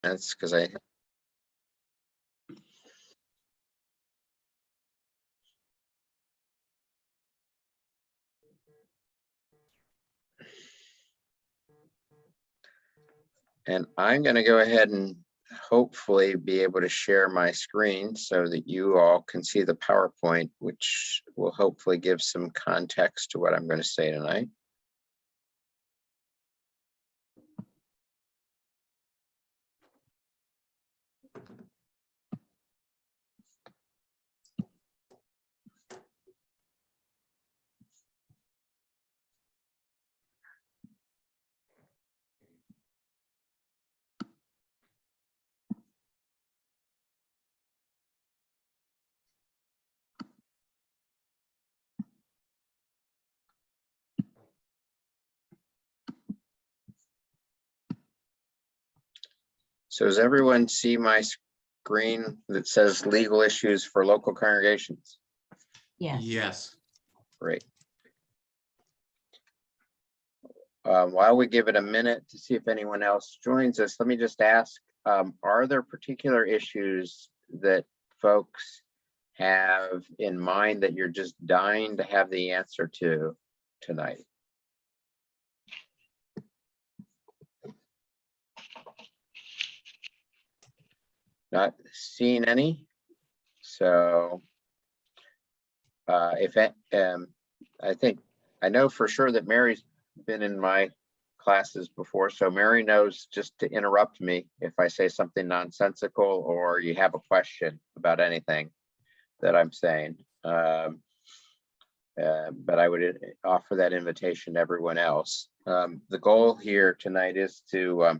minutes because I I'm going to go ahead and hopefully be able to share my screen so that you all can see the PowerPoint, which will hopefully give some context to what I'm going to say tonight. So does everyone see my screen that says legal issues for local congregations? Yes. Yes. Great. While we give it a minute to see if anyone else joins us, let me just ask, are there particular issues that folks have in mind that you're just dying to have the answer to tonight? Not seeing any. So I know for sure that Mary's been in my classes before, so Mary knows just to interrupt me if I say something nonsensical or you have a question about anything that I'm saying. But I would offer that invitation to everyone else. The goal here tonight is to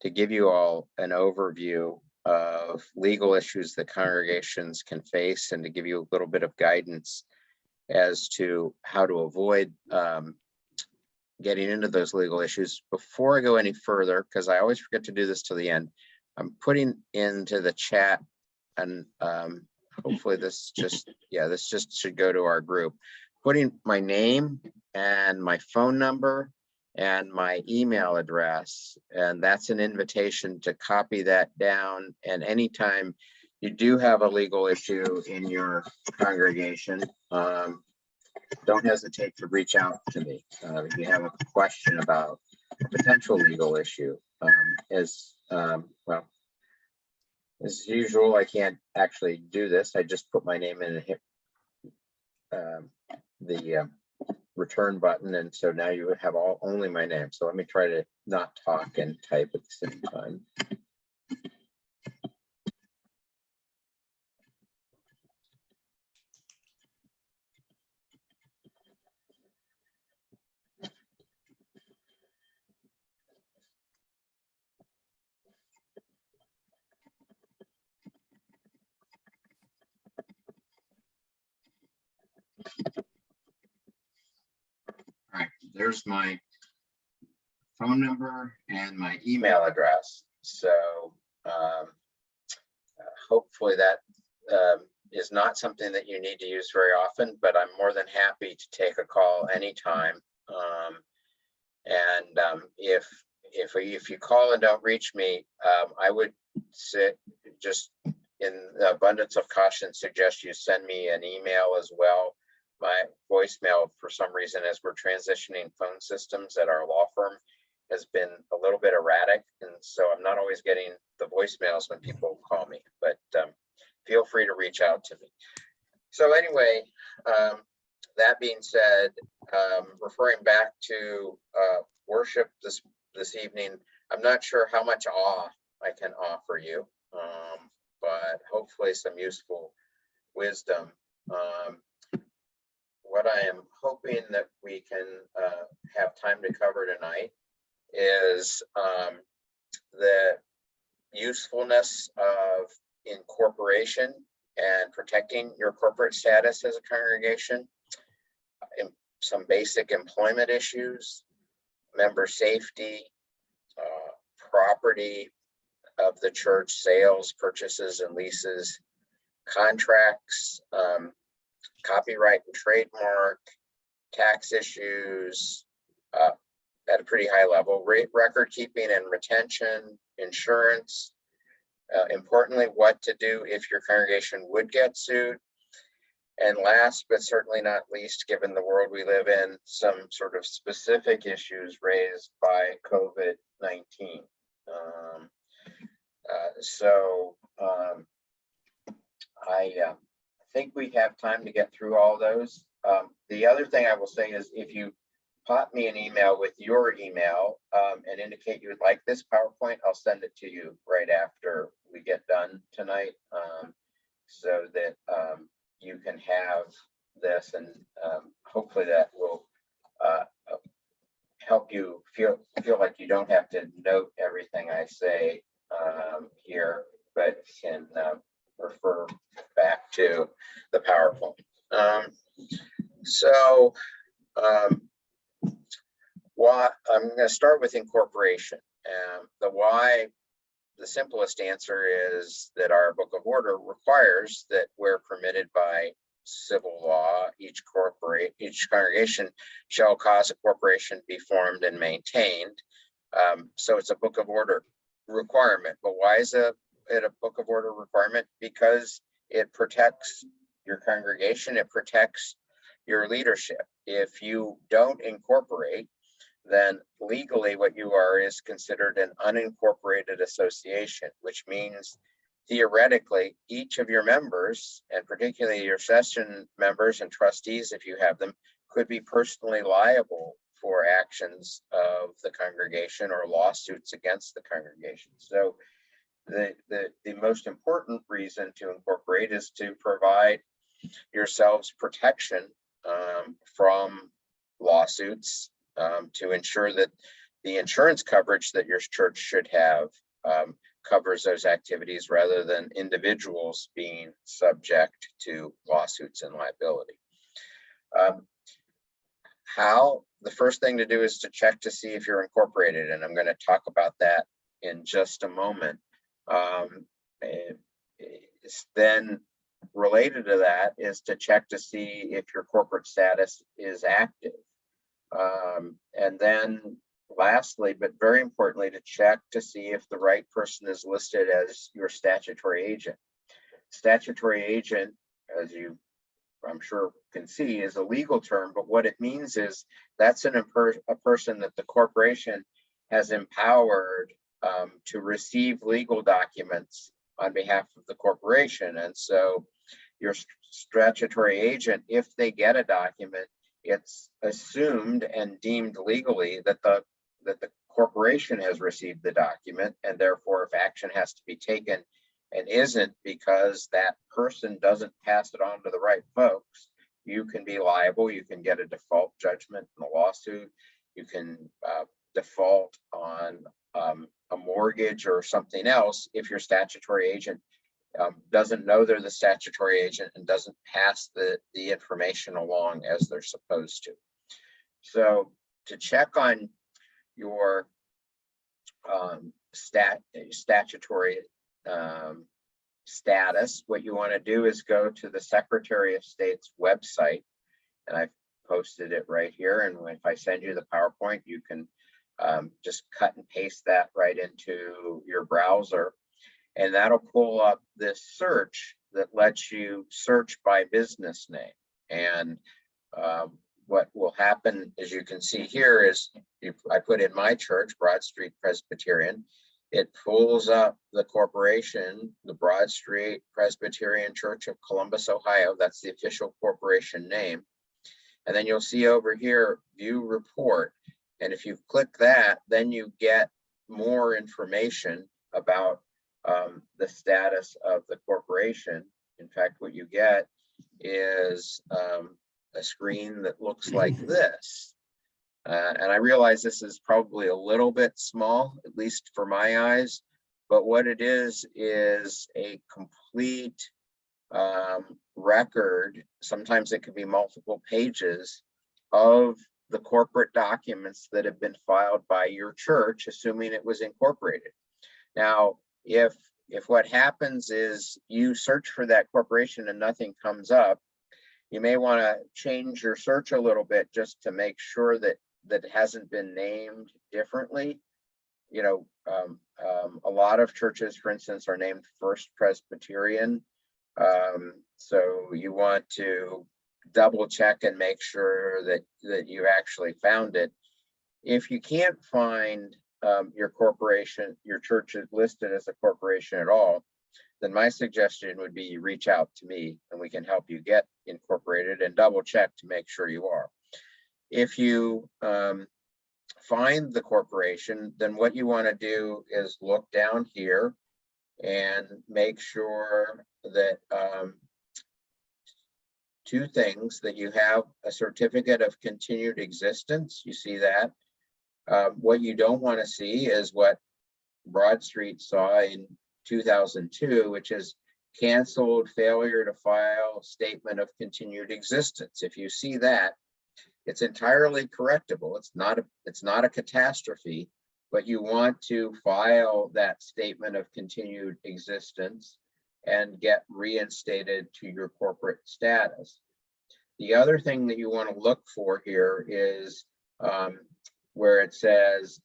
give you all an overview of legal issues that congregations can face and to give you a little bit of guidance as to how to avoid getting into those legal issues. Before I go any further, because I always forget to do this till the end, I'm putting into the chat, and hopefully this just should go to our group, putting my name and my phone number and my email address, and that's an invitation to copy that down. And anytime you do have a legal issue in your congregation, don't hesitate to reach out to me if you have a question about a potential legal issue. Well, as usual, I can't actually do this. I just put my name in and hit the return button, and so now you have only my name. So let me try to not talk and type at the same time. All right, there's my phone number and my email address. So hopefully that is not something that you need to use very often, but I'm more than happy to take a call anytime. If you call and don't reach me, I would just in the abundance of caution suggest you send me an email as well. My voicemail, for some reason, as we're transitioning phone systems at our law firm, has been a little bit erratic, and so I'm not always getting the voicemails when people call me, but feel free to reach out to me. So anyway, that being said, referring back to worship this evening, I'm not sure how much awe I can offer you, but hopefully some useful wisdom. What I am hoping that we can have time to cover tonight is the usefulness of incorporation and protecting your corporate status as a congregation, some basic employment issues, member safety, property of the church, sales, purchases and leases, contracts, copyright and trademark, tax issues at a pretty high level, record keeping and retention, insurance, importantly, what to do if your congregation would get sued, and last but certainly not least, given the world we live in, some sort of specific issues raised by COVID-19. I think we have time to get through all those. The other thing I will say is if you pop me an email with your email and indicate you would like this PowerPoint, I'll send it to you right after we get done tonight, so that you can have this, and hopefully that will help you feel like you don't have to note everything I say here, but can refer back to the PowerPoint. Why I'm going to start with incorporation. The why, the simplest answer is that our Book of Order requires that where permitted by civil law, each congregation shall cause a corporation be formed and maintained. So it's a Book of Order requirement. But why is it a Book of Order requirement? Because it protects your congregation, it protects your leadership. If you don't incorporate, then legally what you are is considered an unincorporated association, which means theoretically each of your members, and particularly your session members and trustees, if you have them, could be personally liable for actions of the congregation or lawsuits against the congregation. So the most important reason to incorporate is to provide yourselves protection from lawsuits, to ensure that the insurance coverage that your church should have covers those activities rather than individuals being subject to lawsuits and liability. The first thing to do is to check to see if you're incorporated, and I'm going to talk about that in just a moment. Then related to that is to check to see if your corporate status is active. And then lastly, but very importantly, to check to see if the right person is listed as your statutory agent. Statutory agent, as you I'm sure can see, is a legal term, but what it means is that's a person that the corporation has empowered to receive legal documents on behalf of the corporation. And so your statutory agent, if they get a document, it's assumed and deemed legally that the corporation has received the document, and therefore if action has to be taken and isn't because that person doesn't pass it on to the right folks, you can be liable. You can get a default judgment in a lawsuit. You can default on a mortgage or something else if your statutory agent doesn't know they're the statutory agent and doesn't pass the information along as they're supposed to. So to check on your statutory status, what you want to do is go to the Secretary of State's website, and I've posted it right here. And if I send you the PowerPoint, you can just cut and paste that right into your browser, and that'll pull up this search that lets you search by business name. And what will happen, as you can see here, is I put in my church, Broad Street Presbyterian. It pulls up the corporation, the Broad Street Presbyterian Church of Columbus, Ohio. That's the official corporation name. And then you'll see over here, view report. And if you click that, then you get more information about the status of the corporation. In fact, what you get is a screen that looks like this. And I realize this is probably a little bit small, at least for my eyes, but what it is a complete record. Sometimes it could be multiple pages of the corporate documents that have been filed by your church, assuming it was incorporated. Now, if what happens is you search for that corporation and nothing comes up, you may want to change your search a little bit just to make sure that it hasn't been named differently. You know, A lot of churches, for instance, are named First Presbyterian. So you want to double check and make sure that you actually found it. If you can't find your corporation, your church is listed as a corporation at all, then my suggestion would be you reach out to me and we can help you get incorporated, and double check to make sure you are. If you find the corporation, then what you want to do is look down here and make sure that two things, that you have a certificate of continued existence. You see that. What you don't want to see is what Broad Street saw in 2002, which is canceled, failure to file statement of continued existence. If you see that, it's entirely correctable. It's not a catastrophe, but you want to file that statement of continued existence and get reinstated to your corporate status. The other thing that you want to look for here is where it says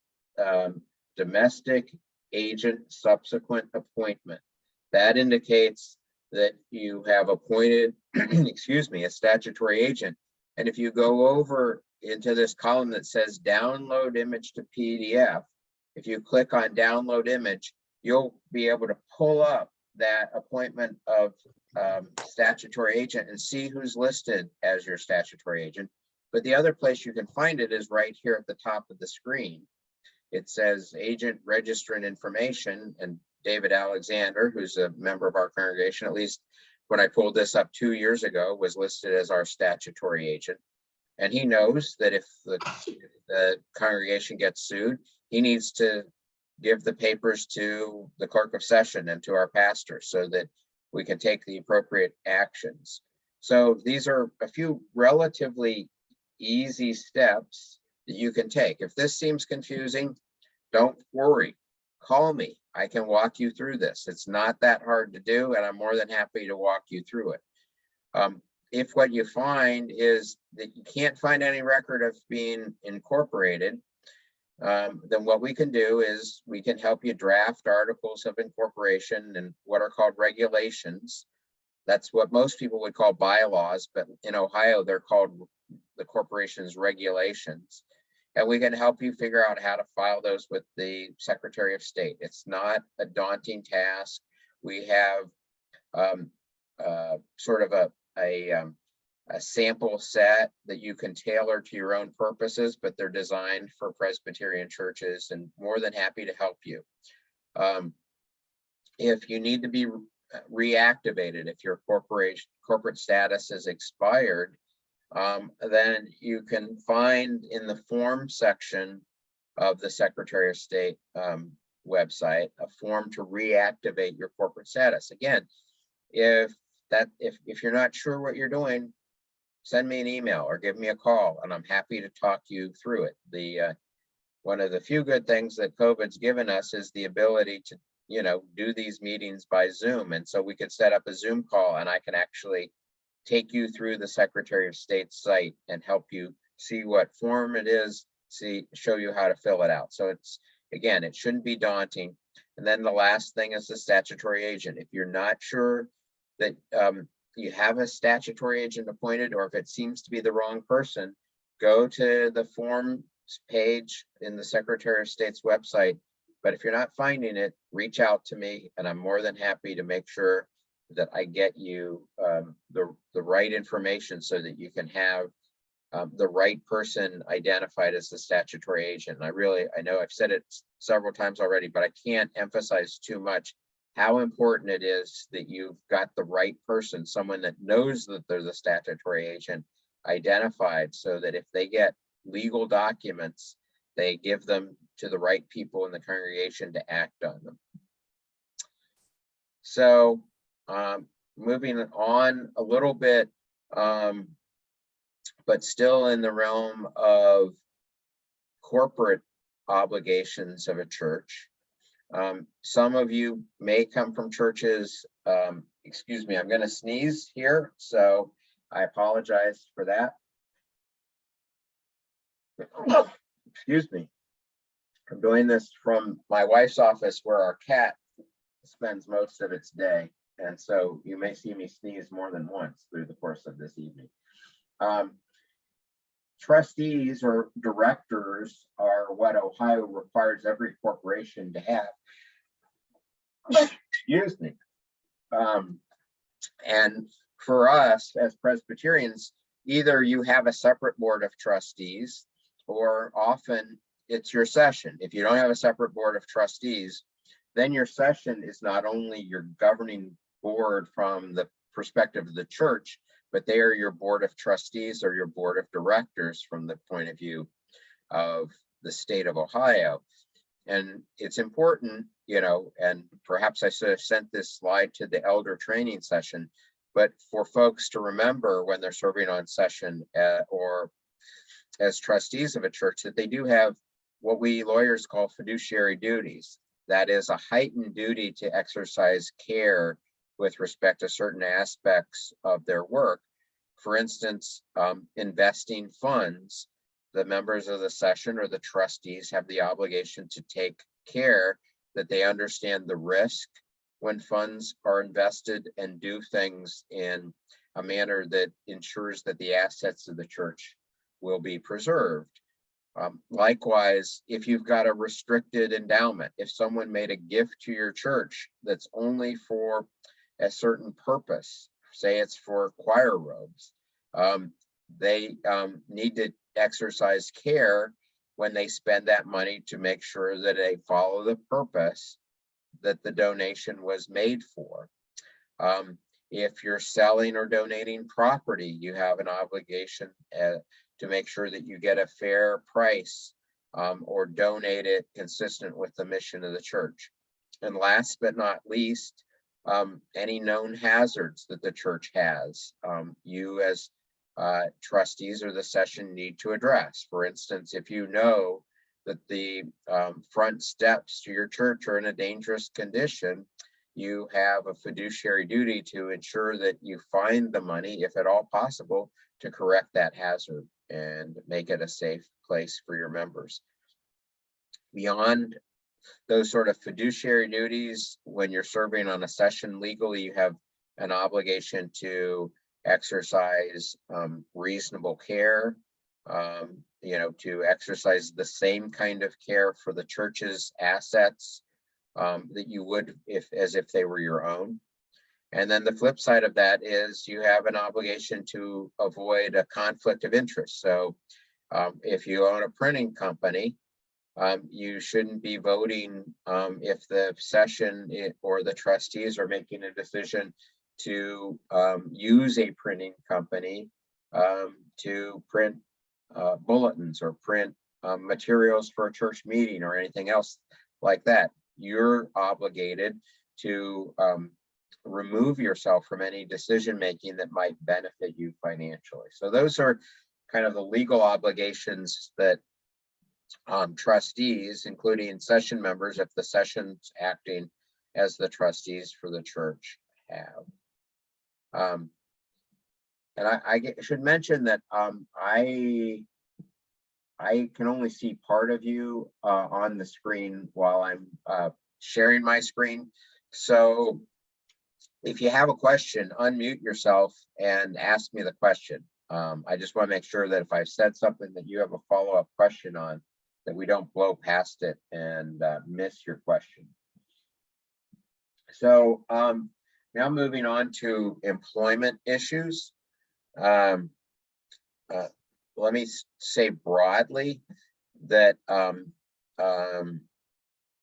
domestic agent subsequent appointment. That indicates that you have appointed, excuse me, a statutory agent. And if you go over into this column that says download image to PDF, if you click on download image, you'll be able to pull up that appointment of statutory agent and see who's listed as your statutory agent. But the other place you can find it is right here at the top of the screen. It says agent registrant information, and David Alexander, who's a member of our congregation, at least when I pulled this up 2 years ago, was listed as our statutory agent. And he knows that if the congregation gets sued, he needs to give the papers to the clerk of session and to our pastor so that we can take the appropriate actions. So these are a few relatively easy steps that you can take. If this seems confusing, don't worry, call me. I can walk you through this. It's not that hard to do, and I'm more than happy to walk you through it. If what you find is that you can't find any record of being incorporated, then what we can do is we can help you draft articles of incorporation and what are called regulations. That's what most people would call bylaws, but in Ohio, they're called the corporation's regulations. And we can help you figure out how to file those with the Secretary of State. It's not a daunting task. We have sort of a sample set that you can tailor to your own purposes, but they're designed for Presbyterian churches, and more than happy to help you. If you need to be reactivated, if your corporate status is expired, then you can find in the form section of the Secretary of State website a form to reactivate your corporate status. Again, if you're not sure what you're doing, send me an email or give me a call, and I'm happy to talk you through it. One of the few good things that COVID's given us is the ability to, do these meetings by Zoom. And so we could set up a Zoom call and I can actually take you through the Secretary of State's site and help you see what form it is, show you how to fill it out. So it shouldn't be daunting. And then the last thing is the statutory agent. If you're not sure that you have a statutory agent appointed, or if it seems to be the wrong person, go to the forms page in the Secretary of State's website. But if you're not finding it, reach out to me and I'm more than happy to make sure that I get you the right information so that you can have the right person identified as the statutory agent. And I know I've said it several times already, but I can't emphasize too much how important it is that you've got the right person, someone that knows that they're the statutory agent, identified, so that if they get legal documents, they give them to the right people in the congregation to act on them. So moving on a little bit, but still in the realm of corporate obligations of a church. Some of you may come from churches, excuse me, I'm going to sneeze here, so I apologize for that. Excuse me. I'm doing this from my wife's office where our cat spends most of its day. And so you may see me sneeze more than once through the course of this evening. Trustees or directors are what Ohio requires every corporation to have. Excuse me. And for us as Presbyterians, either you have a separate board of trustees, or often it's your session. If you don't have a separate board of trustees, then your session is not only your governing board from the perspective of the church, but they are your board of trustees or your board of directors from the point of view of the state of Ohio. And it's important, you know, and perhaps I should have sent this slide to the elder training session, but for folks to remember when they're serving on session or as trustees of a church, that they do have what we lawyers call fiduciary duties. That is a heightened duty to exercise care with respect to certain aspects of their work. For instance, investing funds, the members of the session or the trustees have the obligation to take care that they understand the risk when funds are invested and do things in a manner that ensures that the assets of the church will be preserved. Likewise, if you've got a restricted endowment, if someone made a gift to your church that's only for a certain purpose, say it's for choir robes, they need to exercise care when they spend that money to make sure that they follow the purpose that the donation was made for. If you're selling or donating property, you have an obligation to make sure that you get a fair price or donate it consistent with the mission of the church. And last but not least, any known hazards that the church has, you as trustees or the session need to address. For instance, if you know that the front steps to your church are in a dangerous condition, you have a fiduciary duty to ensure that you find the money, if at all possible, to correct that hazard and make it a safe place for your members. Beyond those sort of fiduciary duties, when you're serving on a session legally, you have an obligation to exercise reasonable care, you know, to exercise the same kind of care for the church's assets that you would as if they were your own. And then the flip side of that is you have an obligation to avoid a conflict of interest. So if you own a printing company, you shouldn't be voting if the session or the trustees are making a decision to use a printing company to print bulletins or print materials for a church meeting or anything else like that. You're obligated to remove yourself from any decision making that might benefit you financially. So those are kind of the legal obligations that trustees, including session members, if the session's acting as the trustees for the church, have. And I should mention that I can only see part of you on the screen while I'm sharing my screen. So if you have a question, unmute yourself and ask me the question. I just want to make sure that if I've said something that you have a follow-up question on, that we don't blow past it and miss your question. So now moving on to employment issues. Let me say broadly that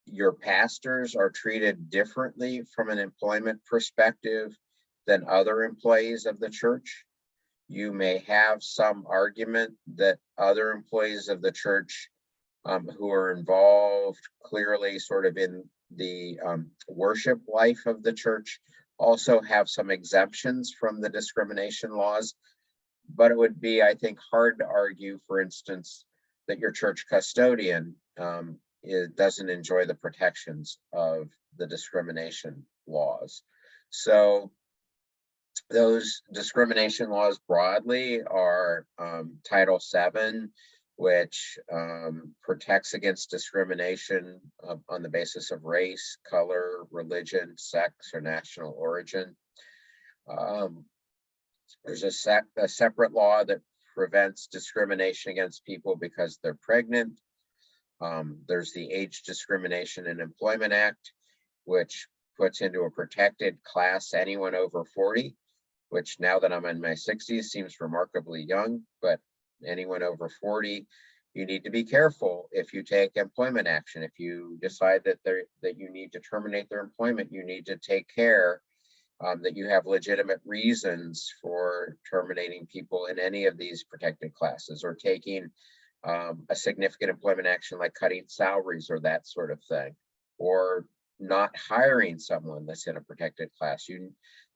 your pastors are treated differently from an employment perspective than other employees of the church. You may have some argument that other employees of the church who are involved clearly sort of in the worship life of the church also have some exemptions from the discrimination laws. But it would be, I think, hard to argue, for instance, that your church custodian doesn't enjoy the protections of the discrimination laws. So those discrimination laws broadly are Title VII, which protects against discrimination on the basis of race, color, religion, sex, or national origin. There's a separate law that prevents discrimination against people because they're pregnant. There's the Age Discrimination in Employment Act, which puts into a protected class anyone over 40, which now that I'm in my 60s seems remarkably young, but anyone over 40, you need to be careful if you take employment action. If you decide that you need to terminate their employment, you need to take care that you have legitimate reasons for terminating people in any of these protected classes, or taking a significant employment action like cutting salaries or that sort of thing, or not hiring someone that's in a protected class.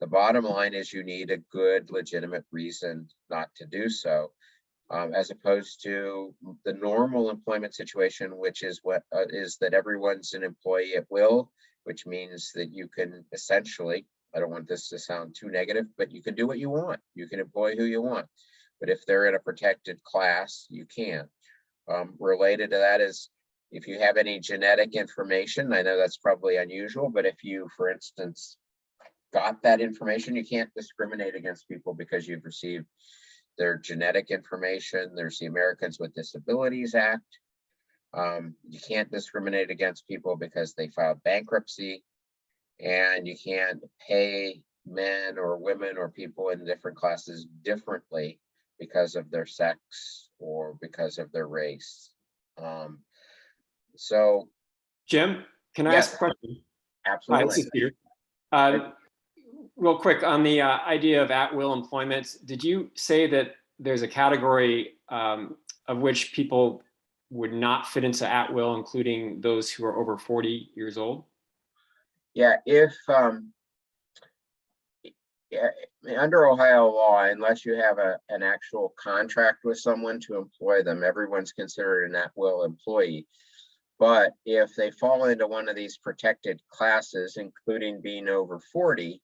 The bottom line is you need a good legitimate reason not to do so, as opposed to the normal employment situation, which is is that everyone's an employee at will, which means that you can essentially, I don't want this to sound too negative, but you can do what you want. You can employ who you want. But if they're in a protected class, you can't. Related to that is, if you have any genetic information, I know that's probably unusual, but if you, for instance, got that information, you can't discriminate against people because you've received their genetic information. There's the Americans with Disabilities Act. You can't discriminate against people because they filed bankruptcy, and you can't pay men or women or people in different classes differently because of their sex or because of their race. So, Jim, can I ask a question? Absolutely. This is Peter. Real quick on the idea of at-will employment, did you say that there's a category of which people would not fit into at-will, including those who are over 40 years old? Yeah, if under Ohio law, unless you have an actual contract with someone to employ them, everyone's considered an at-will employee. But if they fall into one of these protected classes, including being over 40,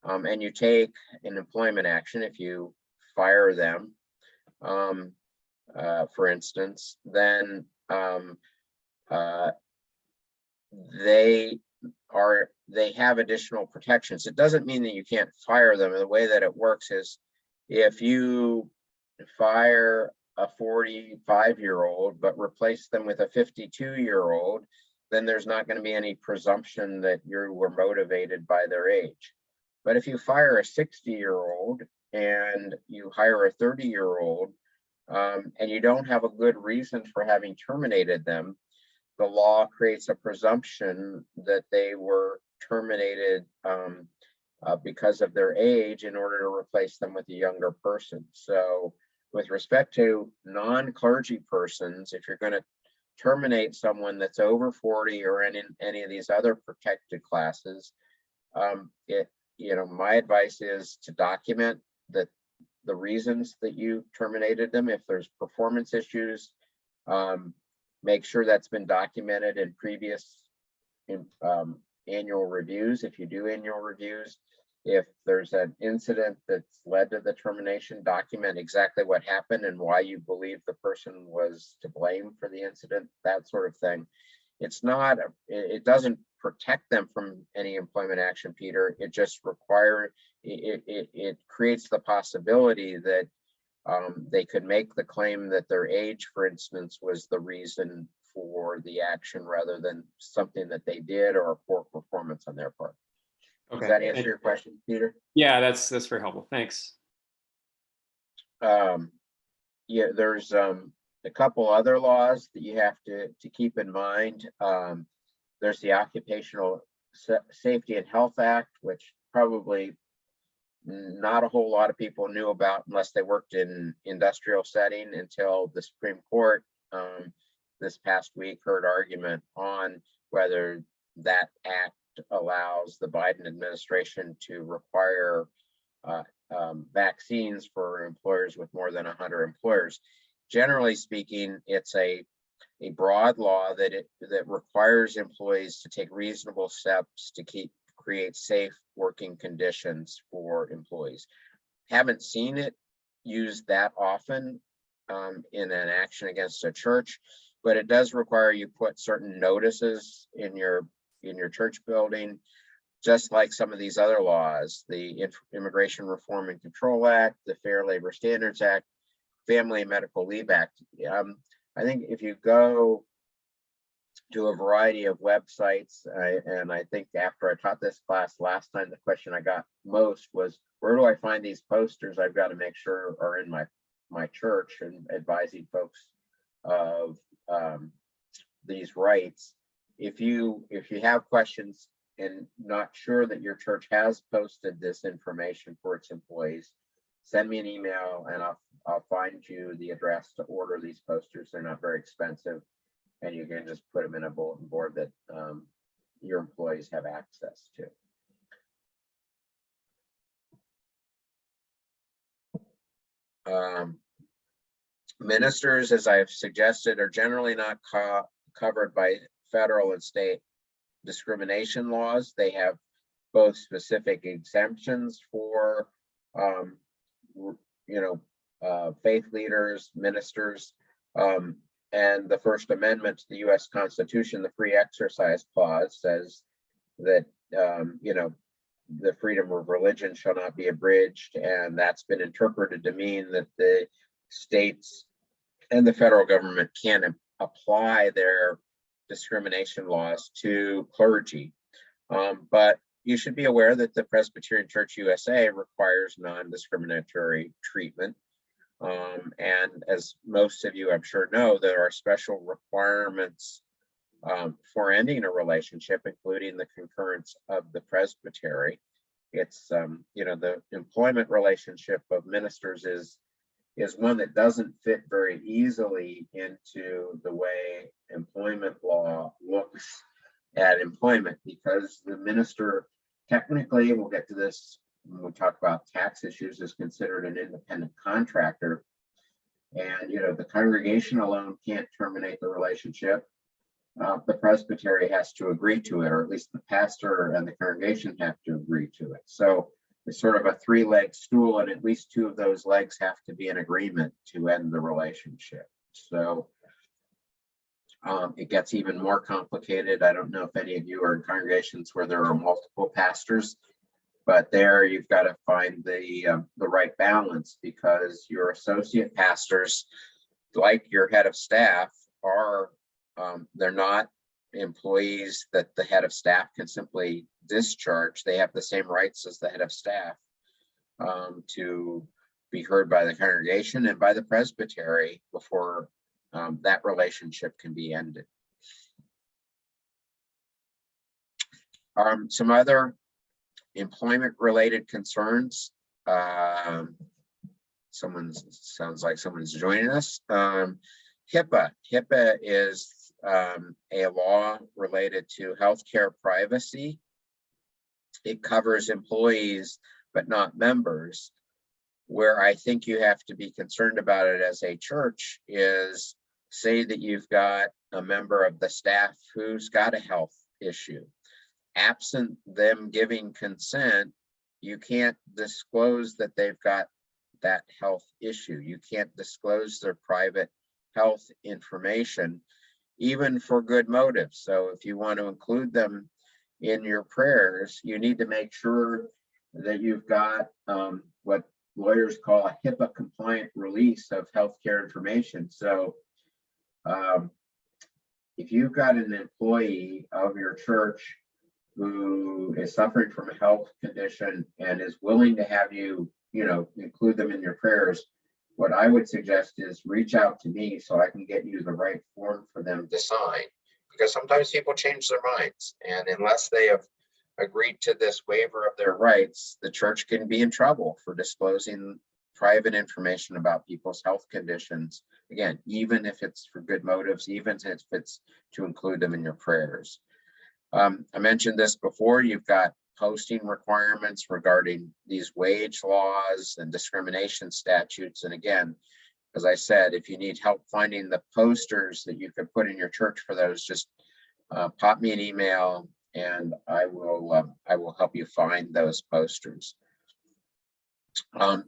and you take an employment action, if you fire them, for instance, then they have additional protections. It doesn't mean that you can't fire them. And the way that it works is, if you fire a 45-year-old but replace them with a 52-year-old, then there's not going to be any presumption that you were motivated by their age. But if you fire a 60-year-old and you hire a 30-year-old, and you don't have a good reason for having terminated them, the law creates a presumption that they were terminated because of their age in order to replace them with a younger person. So with respect to non-clergy persons, if you're going to terminate someone that's over 40 or in any of these other protected classes, my advice is to document that the reasons that you terminated them. If there's performance issues, make sure that's been documented in previous annual reviews. If you do annual reviews, if there's an incident that's led to the termination, document exactly what happened and why you believe the person was to blame for the incident, that sort of thing. It doesn't protect them from any employment action, Peter. It just it creates the possibility that they could make the claim that their age, for instance, was the reason for the action rather than something that they did or a poor performance on their part. Okay. Does that answer your question, Peter? Yeah, that's very helpful. Thanks. Yeah, there's a couple other laws that you have to keep in mind. There's the Occupational Safety and Health Act, which probably not a whole lot of people knew about unless they worked in industrial setting, until the Supreme Court this past week heard argument on whether that act allows the Biden administration to require vaccines for employers with more than 100 employers. Generally speaking, it's a broad law that requires employees to take reasonable steps to create safe working conditions for employees. Haven't seen it used that often in an action against a church, but it does require you put certain notices in your church building, just like some of these other laws, the Immigration Reform and Control Act, the Fair Labor Standards Act, Family and Medical Leave Act. I think if you go to a variety of websites, and I think after I taught this class last time, the question I got most was, where do I find these posters I've got to make sure are in my church, and advising folks of these rights. If you have questions and not sure that your church has posted this information for its employees, send me an email and I'll find you the address to order these posters. They're not very expensive, and you can just put them in a bulletin board that your employees have access to. Ministers, as I've suggested, are generally not covered by federal and state discrimination laws. They have both specific exemptions for faith leaders, ministers, and the First Amendment to the U.S. Constitution, the Free Exercise Clause, says that the freedom of religion shall not be abridged, and that's been interpreted to mean that the states and the federal government can apply their discrimination laws to clergy. But you should be aware that the Presbyterian Church USA requires non-discriminatory treatment. And as most of you, I'm sure, know, there are special requirements for ending a relationship, including the concurrence of the presbytery. It's, the employment relationship of ministers is one that doesn't fit very easily into the way employment law looks at employment, because the minister technically, we'll get to this when we talk about tax issues, is considered an independent contractor. And, the congregation alone can't terminate the relationship. The presbytery has to agree to it, or at least the pastor and the congregation have to agree to it. So it's sort of a three-leg stool, and at least two of those legs have to be in agreement to end the relationship. So it gets even more complicated. I don't know if any of you are in congregations where there are multiple pastors, but there you've got to find the right balance, because your associate pastors, like your head of staff, are they're not employees that the head of staff can simply discharge. They have the same rights as the head of staff to be heard by the congregation and by the presbytery before that relationship can be ended. Some other employment related concerns. Sounds like someone's joining us. HIPAA is a law related to healthcare privacy. It covers employees, but not members. Where I think you have to be concerned about it as a church is, say that you've got a member of the staff who's got a health issue. Absent them giving consent, you can't disclose that they've got that health issue. You can't disclose their private health information, even for good motives. So if you want to include them in your prayers, you need to make sure that you've got what lawyers call a HIPAA compliant release of healthcare information. So if you've got an employee of your church who is suffering from a health condition and is willing to have you, include them in your prayers, what I would suggest is reach out to me so I can get you the right form for them to sign, because sometimes people change their minds, and unless they have agreed to this waiver of their rights, the church can be in trouble for disclosing private information about people's health conditions. Again, even if it's for good motives, even if it's to include them in your prayers. I mentioned this before, you've got posting requirements regarding these wage laws and discrimination statutes. And again, as I said, if you need help finding the posters that you could put in your church for those, just pop me an email and I will help you find those posters.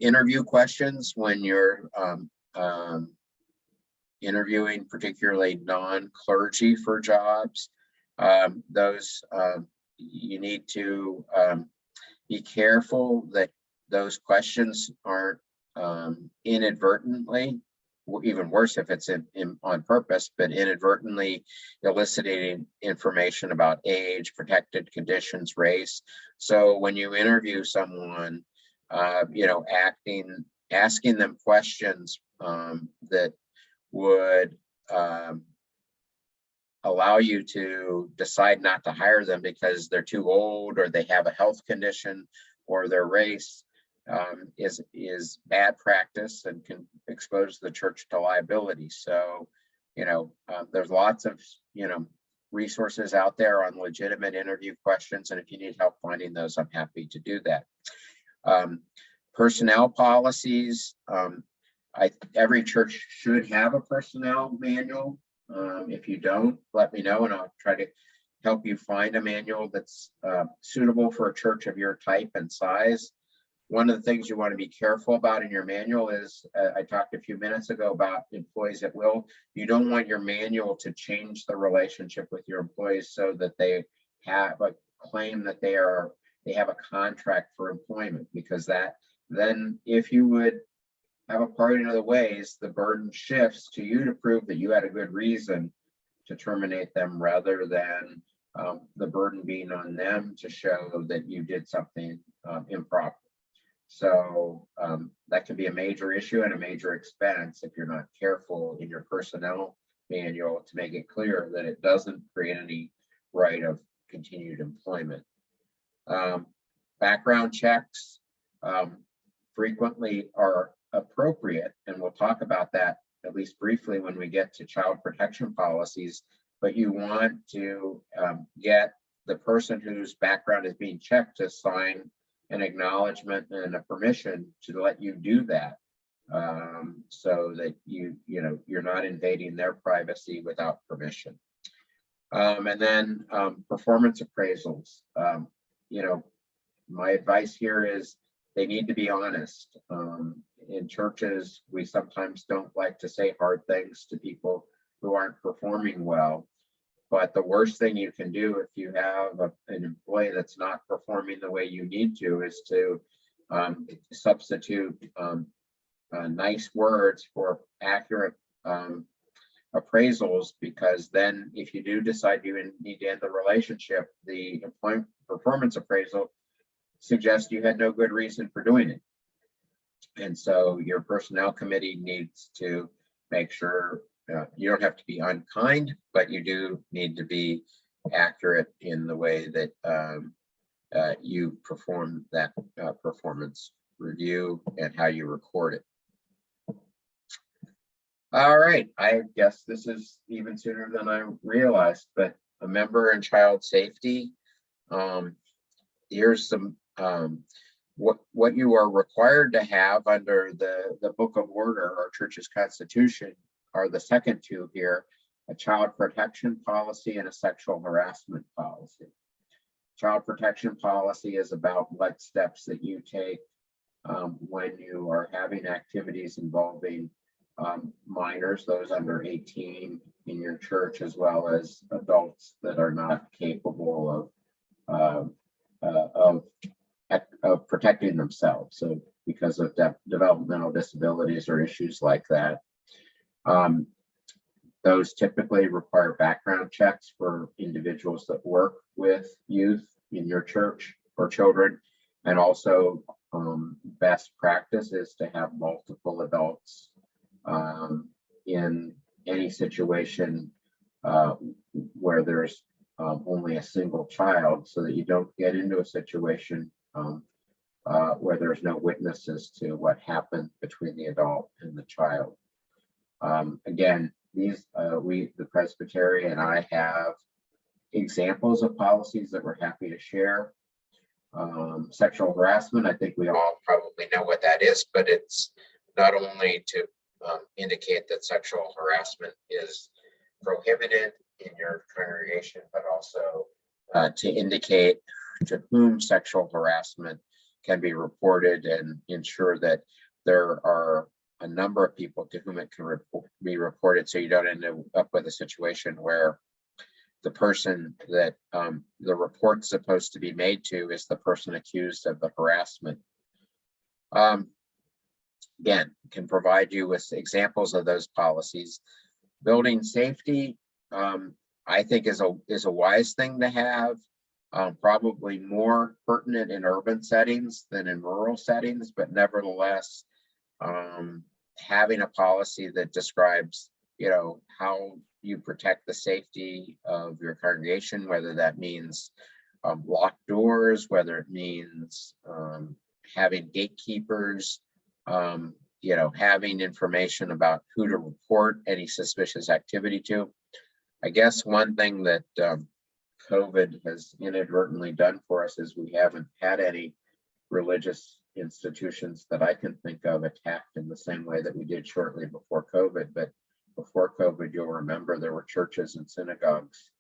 Interview questions when you're interviewing, particularly non-clergy for jobs. You need to be careful that those questions aren't inadvertently, even worse if it's on purpose, but inadvertently eliciting information about age, protected conditions, race. So when you interview someone, asking them questions that would allow you to decide not to hire them because they're too old, or they have a health condition, or their race, is bad practice and can expose the church to liability. So, there's lots of, resources out there on legitimate interview questions. And if you need help finding those, I'm happy to do that. Personnel policies. Every church should have a personnel manual. If you don't, let me know and I'll try to help you find a manual that's suitable for a church of your type and size. One of the things you want to be careful about in your manual is, I talked a few minutes ago about employees at will. You don't want your manual to change the relationship with your employees so that they have a claim that they have a contract for employment, because then if you would have a parting of the ways, the burden shifts to you to prove that you had a good reason to terminate them, rather than the burden being on them to show that you did something improper. So that can be a major issue and a major expense if you're not careful in your personnel manual to make it clear that it doesn't create any right of continued employment. Background checks frequently are appropriate, and we'll talk about that at least briefly when we get to child protection policies, but you want to get the person whose background is being checked to sign an acknowledgement and a permission to let you do that, so that you're not invading their privacy without permission. And then performance appraisals. My advice here is they need to be honest. In churches, we sometimes don't like to say hard things to people who aren't performing well. But the worst thing you can do if you have an employee that's not performing the way you need to is to substitute nice words for accurate appraisals, because then if you do decide you need to end the relationship, the employment performance appraisal suggests you had no good reason for doing it. And so your personnel committee needs to make sure you don't have to be unkind, but you do need to be accurate in the way that you perform that performance review and how you record it. All right, I guess this is even sooner than I realized, but a member in child safety. Here's some what you are required to have under the Book of Order, our church's constitution, are the second two here: a child protection policy and a sexual harassment policy. Child protection policy is about what steps that you take when you are having activities involving minors, those under 18 in your church, as well as adults that are not capable of protecting themselves. So because of developmental disabilities or issues like that. Those typically require background checks for individuals that work with youth in your church or children. And also best practice is to have multiple adults in any situation where there's only a single child, so that you don't get into a situation where there's no witnesses to what happened between the adult and the child. Again, these the Presbytery and I have examples of policies that we're happy to share. Sexual harassment, I think we all probably know what that is, but it's not only to indicate that sexual harassment is prohibited in your congregation, but also to indicate to whom sexual harassment can be reported and ensure that there are a number of people to whom it can be reported, so you don't end up with a situation where the person that the report's supposed to be made to is the person accused of the harassment. Again, can provide you with examples of those policies. Building safety, I think is a wise thing to have. Probably more pertinent in urban settings than in rural settings, but nevertheless, having a policy that describes, how you protect the safety of your congregation, whether that means locked doors, whether it means having gatekeepers, having information about who to report any suspicious activity to. I guess one thing that COVID has inadvertently done for us is we haven't had any religious institutions that I can think of attacked in the same way that we did shortly before COVID. But before COVID, you'll remember there were churches and synagogues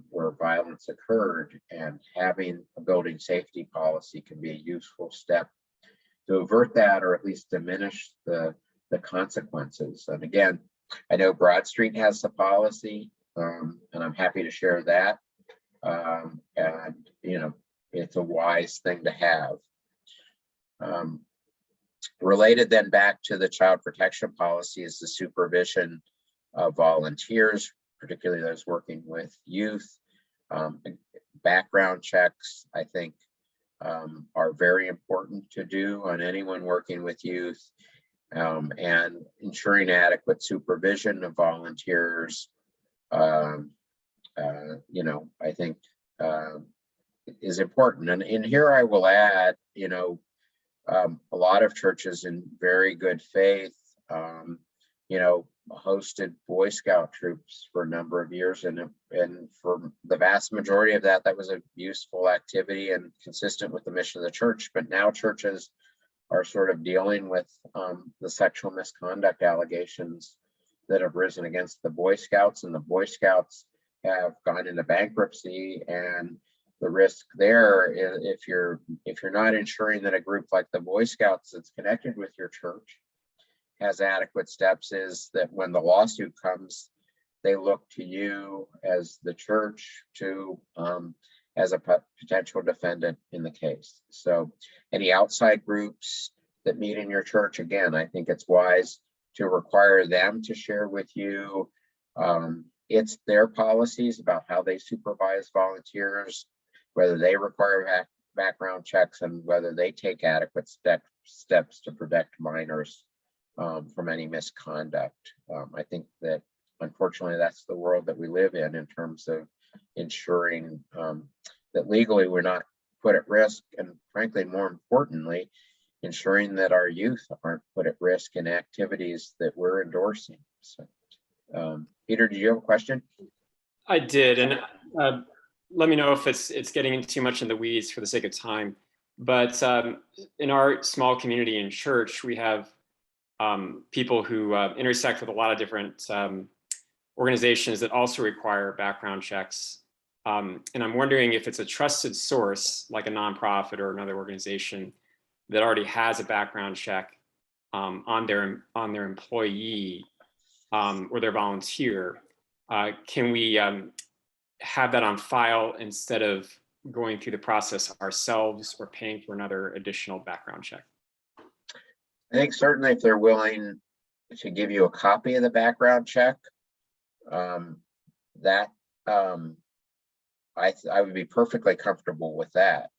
where violence occurred, and having a building safety policy can be a useful step to avert that, or at least diminish the consequences. And again, I know Broad Street has the policy, and I'm happy to share that. And it's a wise thing to have. Related then back to the child protection policy is the supervision of volunteers, particularly those working with youth. Background checks, I think, are very important to do on anyone working with youth, and ensuring adequate supervision of volunteers, I think is important. And here I will add, a lot of churches in very good faith, hosted Boy Scout troops for a number of years, and for the vast majority of that was a useful activity and consistent with the mission of the church. But now churches are sort of dealing with the sexual misconduct allegations that have risen against the Boy Scouts, and the Boy Scouts have gone into bankruptcy. And the risk there is, if you're not ensuring that a group like the Boy Scouts that's connected with your church has adequate steps, is that when the lawsuit comes, they look to you as the church to as a potential defendant in the case. So any outside groups that meet in your church, again, I think it's wise to require them to share with you it's their policies about how they supervise volunteers, whether they require background checks, and whether they take adequate steps to protect minors from any misconduct. I think that unfortunately that's the world that we live in terms of ensuring that legally we're not put at risk, and frankly, more importantly, ensuring that our youth aren't put at risk in activities that we're endorsing. So, Peter, did you have a question? I did, and let me know if it's getting too much in the weeds for the sake of time. But in our small community in church, we have people who intersect with a lot of different organizations that also require background checks. And I'm wondering if it's a trusted source, like a nonprofit or another organization that already has a background check on their employee or their volunteer. Can we have that on file instead of going through the process ourselves or paying for another additional background check? I think certainly if they're willing to give you a copy of the background check, I would be perfectly comfortable with that.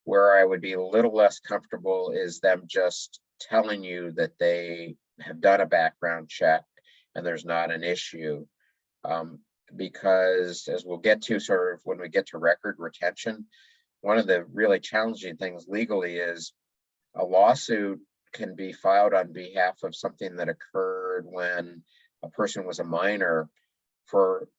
Where I would be a little less comfortable is them just telling you that they have done a background check and there's not an issue. Because as we'll get to sort of when we get to record retention, one of the really challenging things legally is a lawsuit can be filed on behalf of something that occurred when a person was a minor for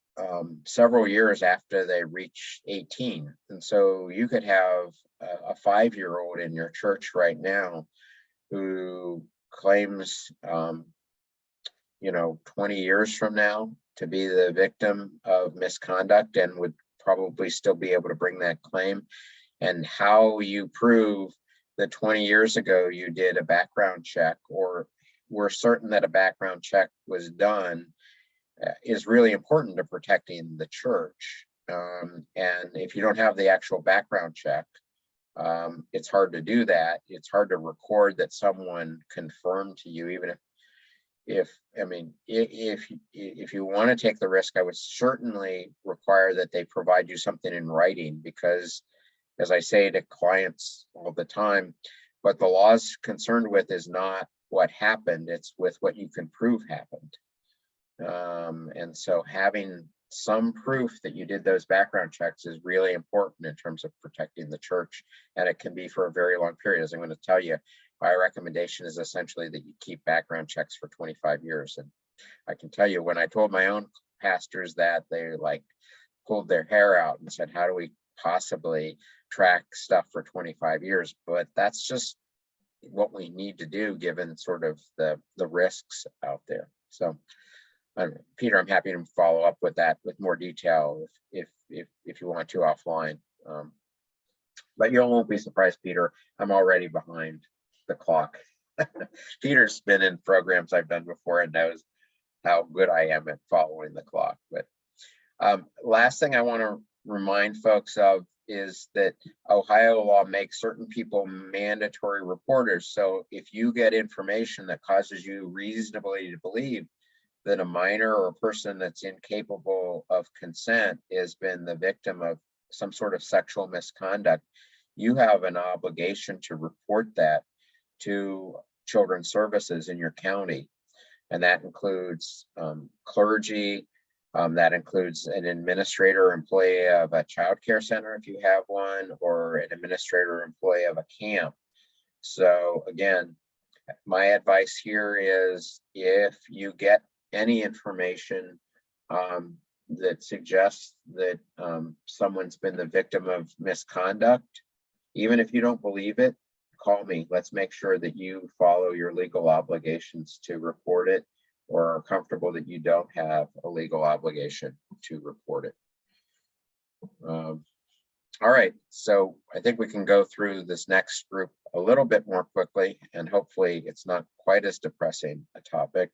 several years after they reach 18. And so you could have a 5-year-old in your church right now who claims 20 years from now to be the victim of misconduct and would probably still be able to bring that claim. And how you prove that 20 years ago you did a background check, or we're certain that a background check was done is really important to protecting the church. And if you don't have the actual background check, it's hard to do that. It's hard to record that someone confirmed to you, even if you want to take the risk, I would certainly require that they provide you something in writing, because as I say to clients all the time, what the law is concerned with is not what happened, it's with what you can prove happened. And so having some proof that you did those background checks is really important in terms of protecting the church, and it can be for a very long period. As I'm going to tell you, my recommendation is essentially that you keep background checks for 25 years. And I can tell you, when I told my own pastors that, they like pulled their hair out and said, how do we possibly track stuff for 25 years? But that's just what we need to do given sort of the risks out there. So Peter, I'm happy to follow up with that with more detail if you want to offline. But you won't be surprised, Peter, I'm already behind the clock. Peter's been in programs I've done before and knows how good I am at following the clock. But last thing I want to remind folks of is that Ohio law makes certain people mandatory reporters. So if you get information that causes you reasonably to believe that a minor or a person that's incapable of consent has been the victim of some sort of sexual misconduct, you have an obligation to report that to Children's Services in your county. And that includes clergy, that includes an administrator or employee of a child care center if you have one, or an administrator or employee of a camp. So again, my advice here is if you get any information that suggests that someone's been the victim of misconduct, even if you don't believe it, call me. Let's make sure that you follow your legal obligations to report it, or are comfortable that you don't have a legal obligation to report it. All right, so I think we can go through this next group a little bit more quickly, and hopefully it's not quite as depressing a topic.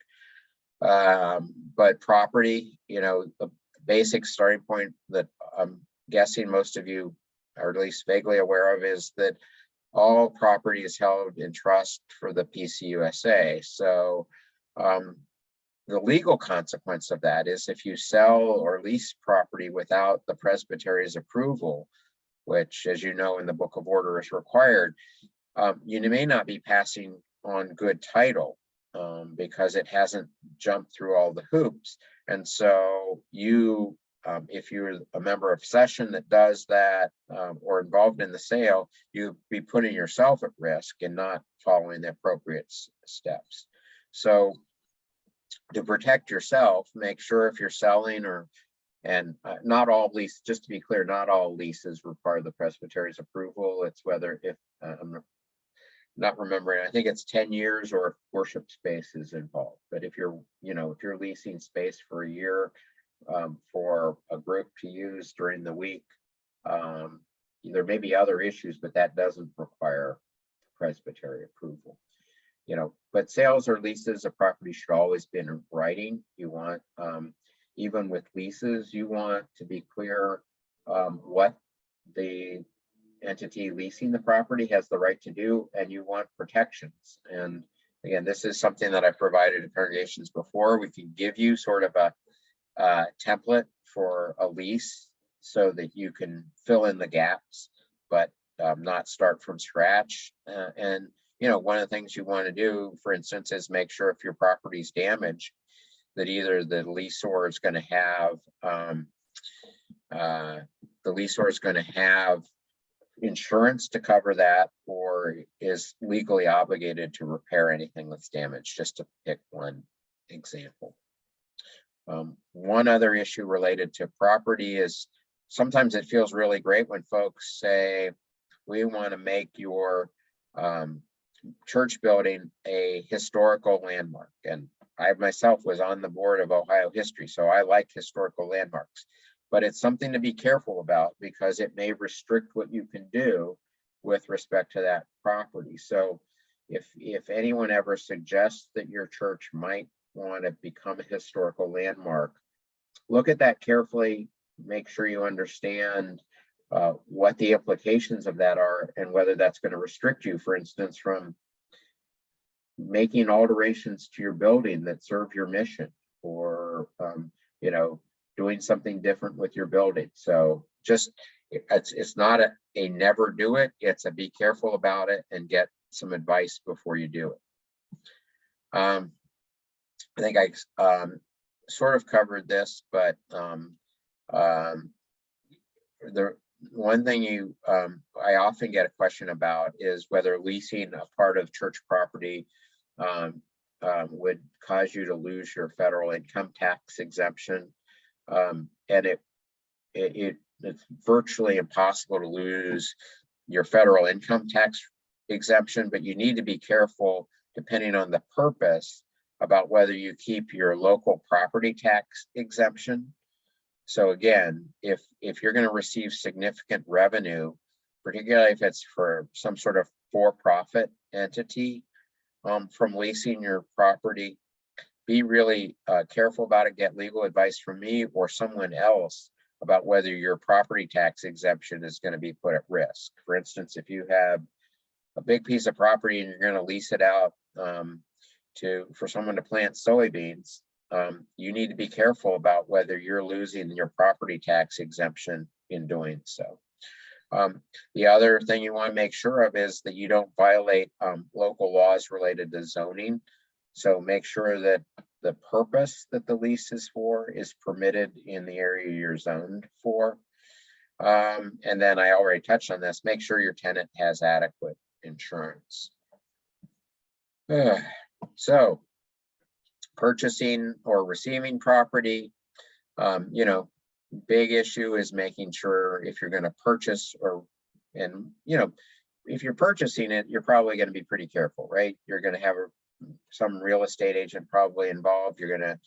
But property, the basic starting point that I'm guessing most of you are at least vaguely aware of is that all property is held in trust for the PCUSA. So the legal consequence of that is if you sell or lease property without the presbytery's approval, which, as you know, in the Book of Order is required, you may not be passing on good title because it hasn't jumped through all the hoops. And so you, if you're a member of session that does that or involved in the sale, you'd be putting yourself at risk and not following the appropriate steps. So to protect yourself, make sure if you're selling not all leases, just to be clear, not all leases require the presbytery's approval. It's whether if I'm not remembering, I think it's 10 years or worship space is involved. But if you're leasing space for a year for a group to use during the week, there may be other issues, but that doesn't require presbytery approval. But sales or leases of property should always be in writing. You want, even with leases, you want to be clear what the entity leasing the property has the right to do, and you want protections. And again, this is something that I provided to congregations before. We can give you sort of a template for a lease so that you can fill in the gaps, but not start from scratch. And one of the things you want to do, for instance, is make sure if your property's damaged, that either the leaseor is going to have insurance to cover that, or is legally obligated to repair anything that's damaged, just to pick one example. One other issue related to property is sometimes it feels really great when folks say, we want to make your church building a historical landmark. And I myself was on the board of Ohio History, so I like historical landmarks. But it's something to be careful about because it may restrict what you can do with respect to that property. So if anyone ever suggests that your church might want to become a historical landmark, look at that carefully, make sure you understand what the implications of that are and whether that's going to restrict you, for instance, from making alterations to your building that serve your mission, or you know, doing something different with your building. So just it's not a never do it, it's a be careful about it and get some advice before you do it. I think I sort of covered this, but the one thing I often get a question about is whether leasing a part of church property would cause you to lose your federal income tax exemption. And it's virtually impossible to lose your federal income tax exemption, but you need to be careful, depending on the purpose, about whether you keep your local property tax exemption. So again, if you're going to receive significant revenue, particularly if it's for some sort of for-profit entity, from leasing your property, be really careful about it. Get legal advice from me or someone else about whether your property tax exemption is going to be put at risk. For instance, if you have a big piece of property and you're going to lease it out for someone to plant soybeans, you need to be careful about whether you're losing your property tax exemption in doing so. The other thing you want to make sure of is that you don't violate local laws related to zoning. So make sure that the purpose that the lease is for is permitted in the area you're zoned for. And then I already touched on this, make sure your tenant has adequate insurance. So purchasing or receiving property, you know, big issue is making sure if you're going to purchase if you're purchasing it, you're probably going to be pretty careful, right? You're going to have some real estate agent probably involved. You're going to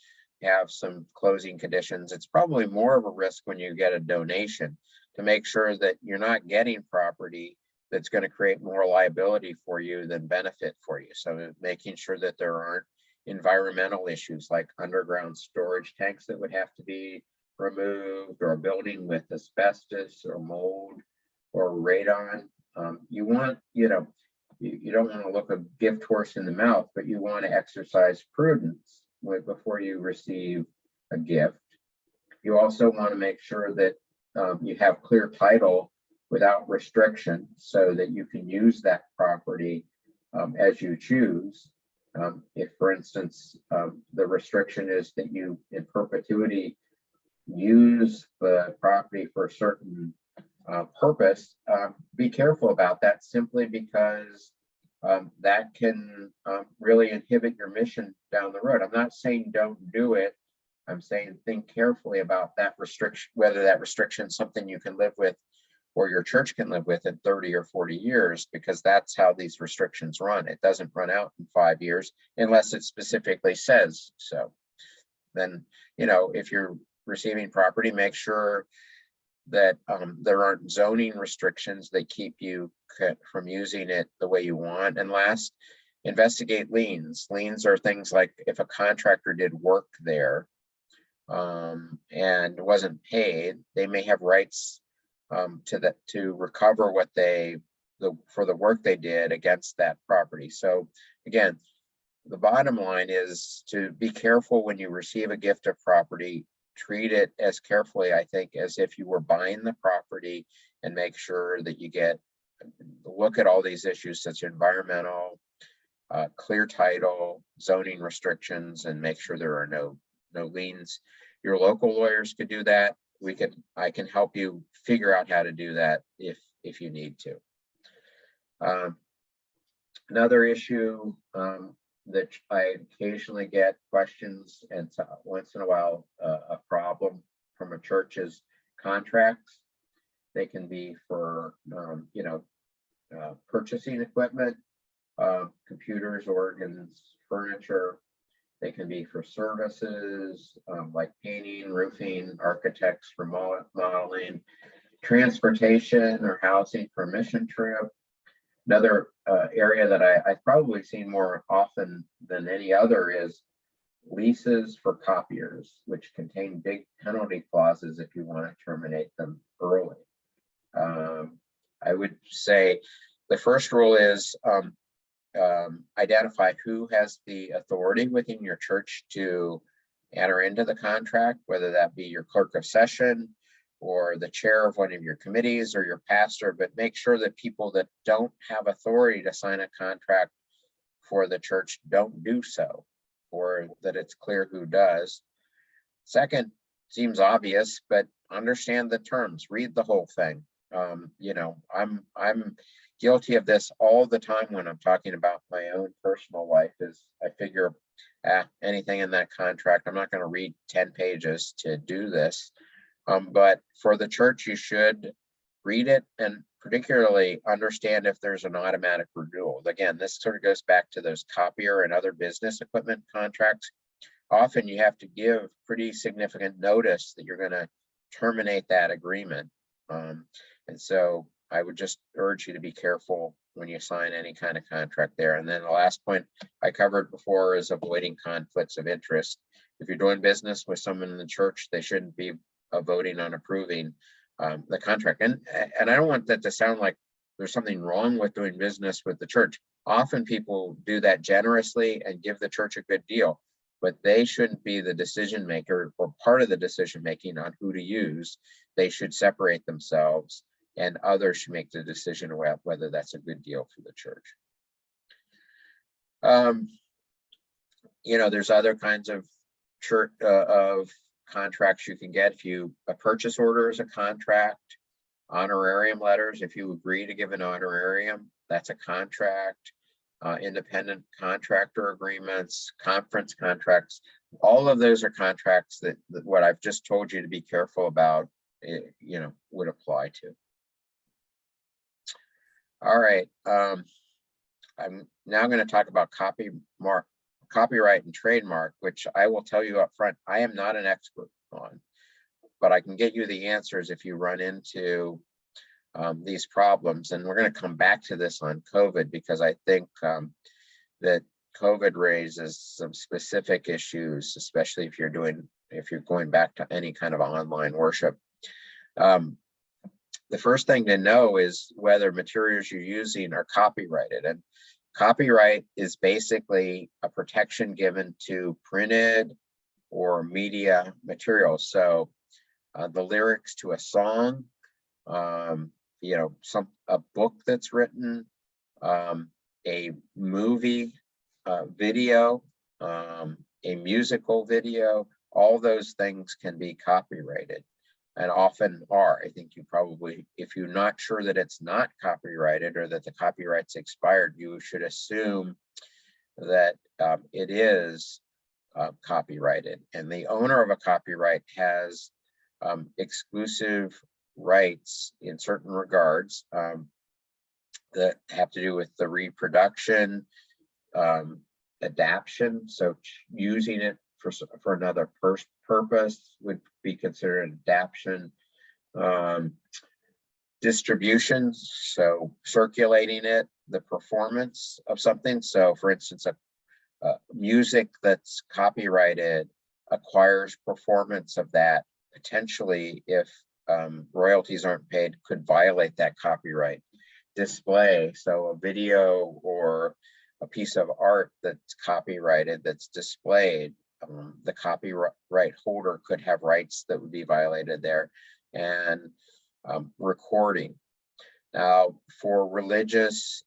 have some closing conditions. It's probably more of a risk when you get a donation, to make sure that you're not getting property that's going to create more liability for you than benefit for you. So making sure that there aren't environmental issues like underground storage tanks that would have to be removed, or a building with asbestos or mold or radon. You want, you don't want to look a gift horse in the mouth, but you want to exercise prudence before you receive a gift. You also want to make sure that you have clear title without restriction, so that you can use that property as you choose. If, for instance, the restriction is that you in perpetuity use the property for a certain purpose, be careful about that, simply because that can really inhibit your mission down the road. I'm not saying don't do it. I'm saying think carefully about that restriction, whether that restriction is something you can live with or your church can live with in 30 or 40 years, because that's how these restrictions run. It doesn't run out in 5 years unless it specifically says so. Then, if you're receiving property, make sure that there aren't zoning restrictions that keep you from using it the way you want. And last, investigate liens. Liens are things like if a contractor did work there and wasn't paid, they may have rights to recover what for the work they did against that property. So again, the bottom line is to be careful when you receive a gift of property. Treat it as carefully, I think, as if you were buying the property, and make sure that you look at all these issues such as environmental, clear title, zoning restrictions, and make sure there are no liens. Your local lawyers could do that. I can help you figure out how to do that if you need to. Another issue that I occasionally get questions, and once in a while a problem from a church, is contracts. They can be for purchasing equipment, computers, organs, furniture. They can be for services like painting, roofing, architects for modeling, transportation or housing for a mission trip, Another area that I've probably seen more often than any other is leases for copiers, which contain big penalty clauses if you want to terminate them early. I would say the first rule is identify who has the authority within your church to enter into the contract, whether that be your clerk of session or the chair of one of your committees or your pastor, but make sure that people that don't have authority to sign a contract for the church don't do so, or that it's clear who does. Second, seems obvious, but understand the terms, read the whole thing. You know, I'm guilty of this all the time when I'm talking about my own personal life. Is I figure anything in that contract, I'm not going to read 10 pages to do this. But for the church, you should read it and particularly understand if there's an automatic renewal. Again, this sort of goes back to those copier and other business equipment contracts. Often you have to give pretty significant notice that you're going to terminate that agreement. And so I would just urge you to be careful when you sign any kind of contract there. And then the last point I covered before is avoiding conflicts of interest. If you're doing business with someone in the church, they shouldn't be voting on approving the contract. And I don't want that to sound like there's something wrong with doing business with the church. Often people do that generously and give the church a good deal, but they shouldn't be the decision maker or part of the decision making on who to use. They should separate themselves, and others should make the decision about whether that's a good deal for the church. You know, there's other kinds of church of contracts you can get. If you a purchase order is a contract, honorarium letters, if you agree to give an honorarium, that's a contract. Independent contractor agreements, conference contracts, all of those are contracts that what I've just told you to be careful about, you know, would apply to. All right, I'm now going to talk about copyright and trademark, which I will tell you up front, I am not an expert on, but I can get you the answers if you run into these problems. And we're going to come back to this on COVID, because I think that COVID raises some specific issues, especially if you're going back to any kind of online worship. The first thing to know is whether materials you're using are copyrighted. And copyright is basically a protection given to printed or media materials. So the lyrics to a song, you know, a book that's written, a movie video, a musical video, all those things can be copyrighted and often are. I think you probably, if you're not sure that it's not copyrighted or that the copyright's expired, you should assume that it is copyrighted. And the owner of a copyright has exclusive rights in certain regards that have to do with the reproduction, adaption. So using it for another purpose would be considered adaption. Distribution, so circulating it, the performance of something. So for instance, music that's copyrighted acquires performance of that, potentially, if royalties aren't paid, could violate that copyright. Display, so a video or a piece of art that's copyrighted that's displayed, the copyright holder could have rights that would be violated there. And recording. Now, for religious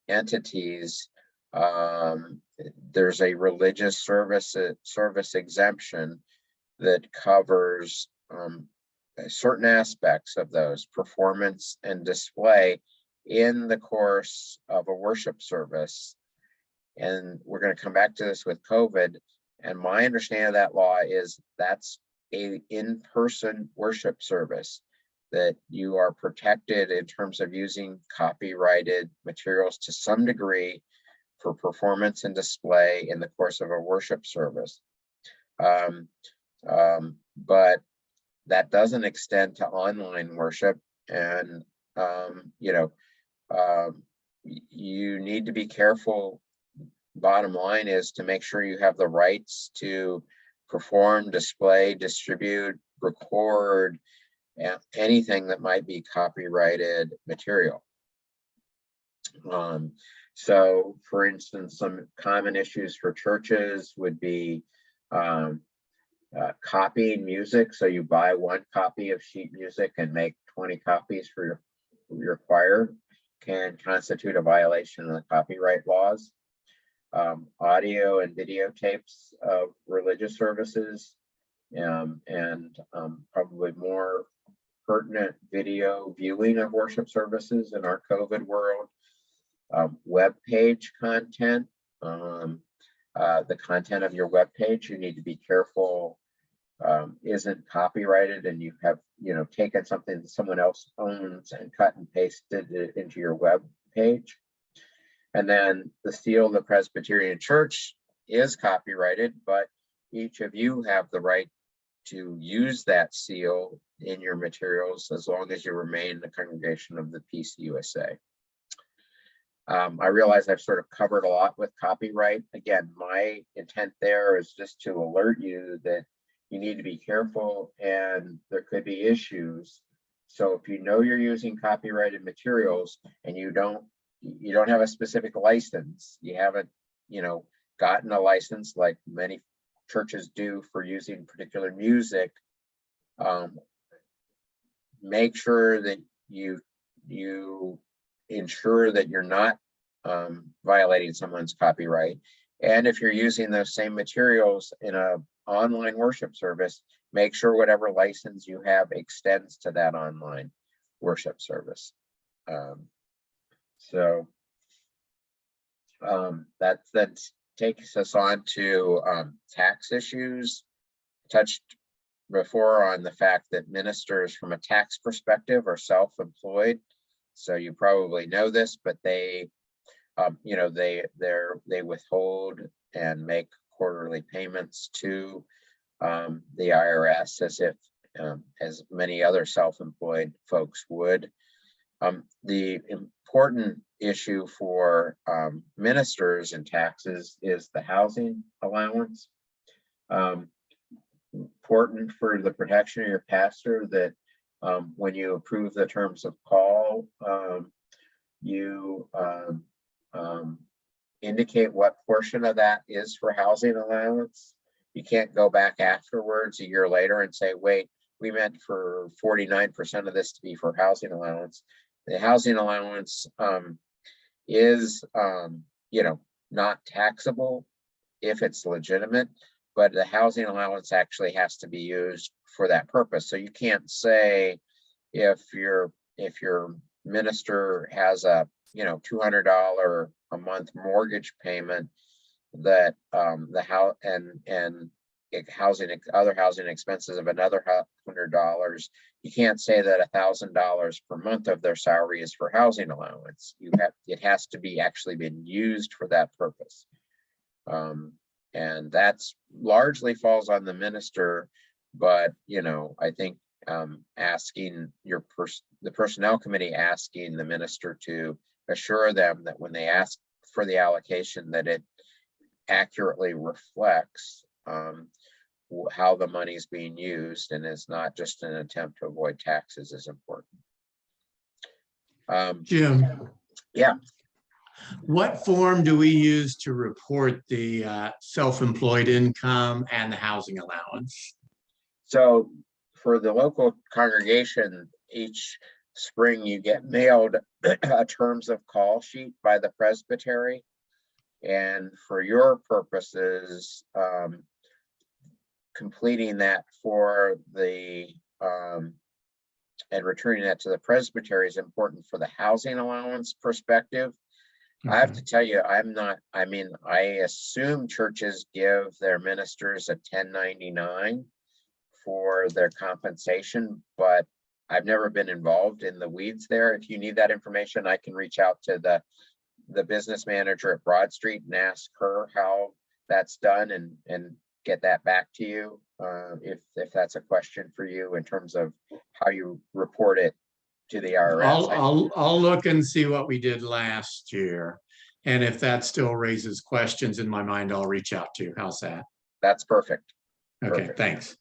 entities, there's a religious service exemption that covers certain aspects of those, performance and display in the course of a worship service. And we're going to come back to this with COVID. And my understanding of that law is that's a in-person worship service, that you are protected in terms of using copyrighted materials to some degree for performance and display in the course of a worship service. But that doesn't extend to online worship. And, you know, You need to be careful. Bottom line is to make sure you have the rights to perform, display, distribute, record, anything that might be copyrighted material. So for instance, some common issues for churches would be copying music. So you buy one copy of sheet music and make 20 copies for your choir, can constitute a violation of the copyright laws. Audio and videotapes of religious services, and probably more pertinent video viewing of worship services in our COVID world. Web page content, the content of your web page, you need to be careful isn't copyrighted, and you have taken something that someone else owns and cut and pasted it into your web page. And then the seal of the Presbyterian Church is copyrighted, but each of you have the right to use that seal in your materials as long as you remain the congregation of the PCUSA. I realize I've sort of covered a lot with copyright. Again, my intent there is just to alert you that you need to be careful and there could be issues. So if you know you're using copyrighted materials and you don't have a specific license, you haven't gotten a license like many churches do for using particular music, make sure that you ensure that you're not violating someone's copyright. And if you're using those same materials in a online worship service, make sure whatever license you have extends to that online worship service. That takes us on to tax issues. Touched before on the fact that ministers from a tax perspective are self-employed. So you probably know this, but they withhold and make quarterly payments to the IRS as many other self-employed folks would. The important issue for ministers and taxes is the housing allowance. Important for the protection of your pastor that when you approve the terms of call, you indicate what portion of that is for housing allowance. You can't go back afterwards a year later and say, wait, we meant for 49% of this to be for housing allowance. The housing allowance is not taxable if it's legitimate, but the housing allowance actually has to be used for that purpose. So you can't say if your minister has a $200 a month mortgage payment that the house and other housing expenses of another $100, you can't say that $1,000 per month of their salary is for housing allowance. It has to be actually been used for that purpose. And that's largely falls on the minister, but I think asking the personnel committee asking the minister to assure them that when they ask for the allocation that it accurately reflects how the money is being used and is not just an attempt to avoid taxes is important. Jim. Yeah. What form do we use to report the self-employed income and the housing allowance? So for the local congregation, each spring you get mailed a terms of call sheet by the presbytery. And for your purposes, completing that for the and returning that to the presbytery is important for the housing allowance perspective. I have to tell you, I assume churches give their ministers a 1099 for their compensation, but I've never been involved in the weeds there. If you need that information, I can reach out to the business manager at Broad Street and ask her how that's done and get that back to you if that's a question for you in terms of how you report it to the IRS. I'll look and see what we did last year. And if that still raises questions in my mind, I'll reach out to you. How's that? That's perfect. Okay, Perfect. thanks.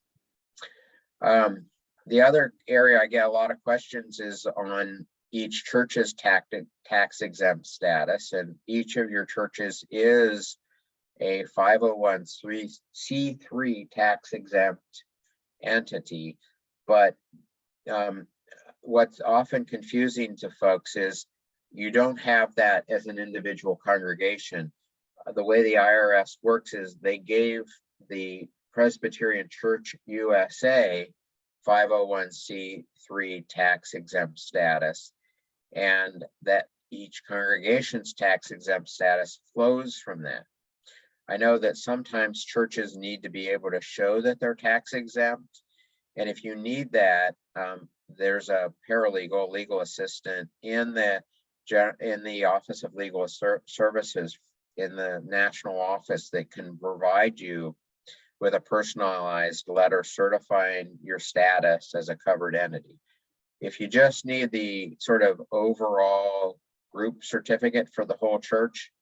The other area I get a lot of questions is on each church's tax exempt status, and each of your churches is a 501c3 tax exempt entity. But what's often confusing to folks is you don't have that as an individual congregation. The way the IRS works is they gave the Presbyterian Church USA 501c3 tax exempt status, and that each congregation's tax exempt status flows from that. I know that sometimes churches need to be able to show that they're tax exempt, and if you need that, there's a paralegal, legal assistant in the Office of Legal Services in the national office that can provide you with a personalized letter certifying your status as a covered entity. If you just need the sort of overall group certificate for the whole church,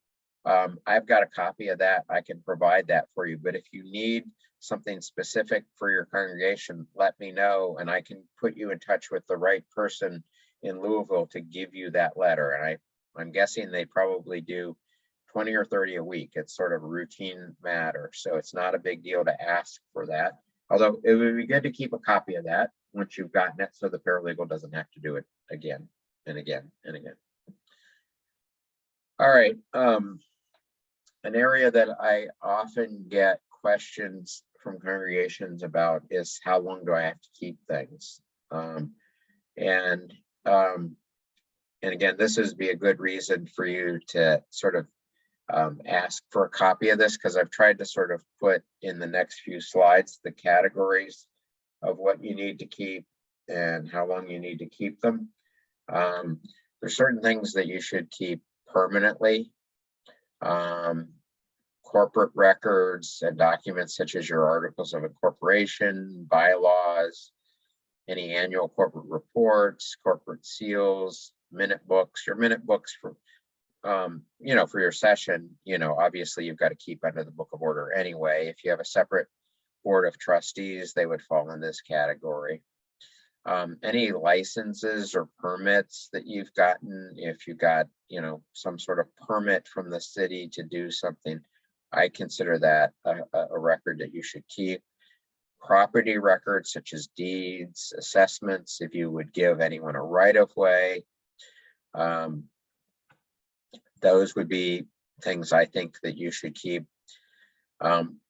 I've got a copy of that. I can provide that for you. But if you need something specific for your congregation, let me know, and I can put you in touch with the right person in Louisville to give you that letter. And I'm guessing they probably do 20 or 30 a week. It's sort of a routine matter. So it's not a big deal to ask for that. Although it would be good to keep a copy of that once you've gotten it, so the paralegal doesn't have to do it again and again and again. All right. An area that I often get questions from congregations about is how long do I have to keep things? And again, this would be a good reason for you to sort of ask for a copy of this, because I've tried to sort of put in the next few slides the categories of what you need to keep and how long you need to keep them. There's certain things that you should keep permanently. Corporate records and documents such as your articles of incorporation, bylaws, any annual corporate reports, corporate seals, minute books. Your minute books for for your session, obviously you've got to keep under the book of order anyway. If you have a separate board of trustees, they would fall in this category. Any licenses or permits that you've gotten, if you got, some sort of permit from the city to do something, I consider that a record that you should keep. Property records such as deeds, assessments, if you would give anyone a right of way. Those would be things I think that you should keep.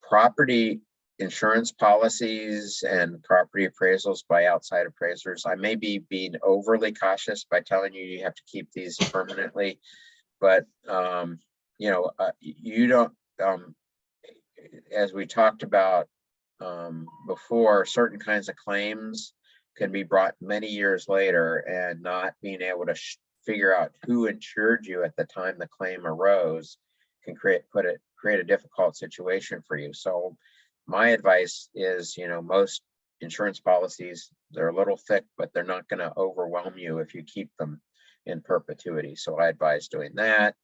Property insurance policies and property appraisals by outside appraisers. I may be being overly cautious by telling you you have to keep these permanently, but you don't, as we talked about before, certain kinds of claims can be brought many years later, and not being able to figure out who insured you at the time the claim arose can create a difficult situation for you. So my advice is, most insurance policies, they're a little thick, but they're not going to overwhelm you if you keep them in perpetuity. So I advise doing that.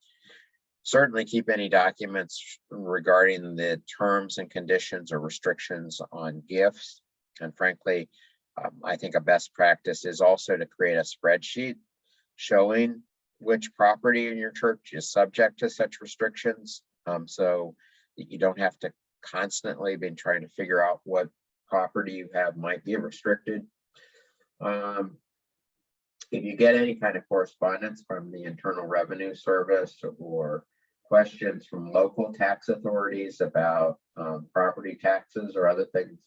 Certainly keep any documents regarding the terms and conditions or restrictions on gifts. And frankly, I think a best practice is also to create a spreadsheet showing which property in your church is subject to such restrictions, so that you don't have to constantly be trying to figure out what property you have might be restricted. If you get any kind of correspondence from the Internal Revenue Service or questions from local tax authorities about property taxes or other things,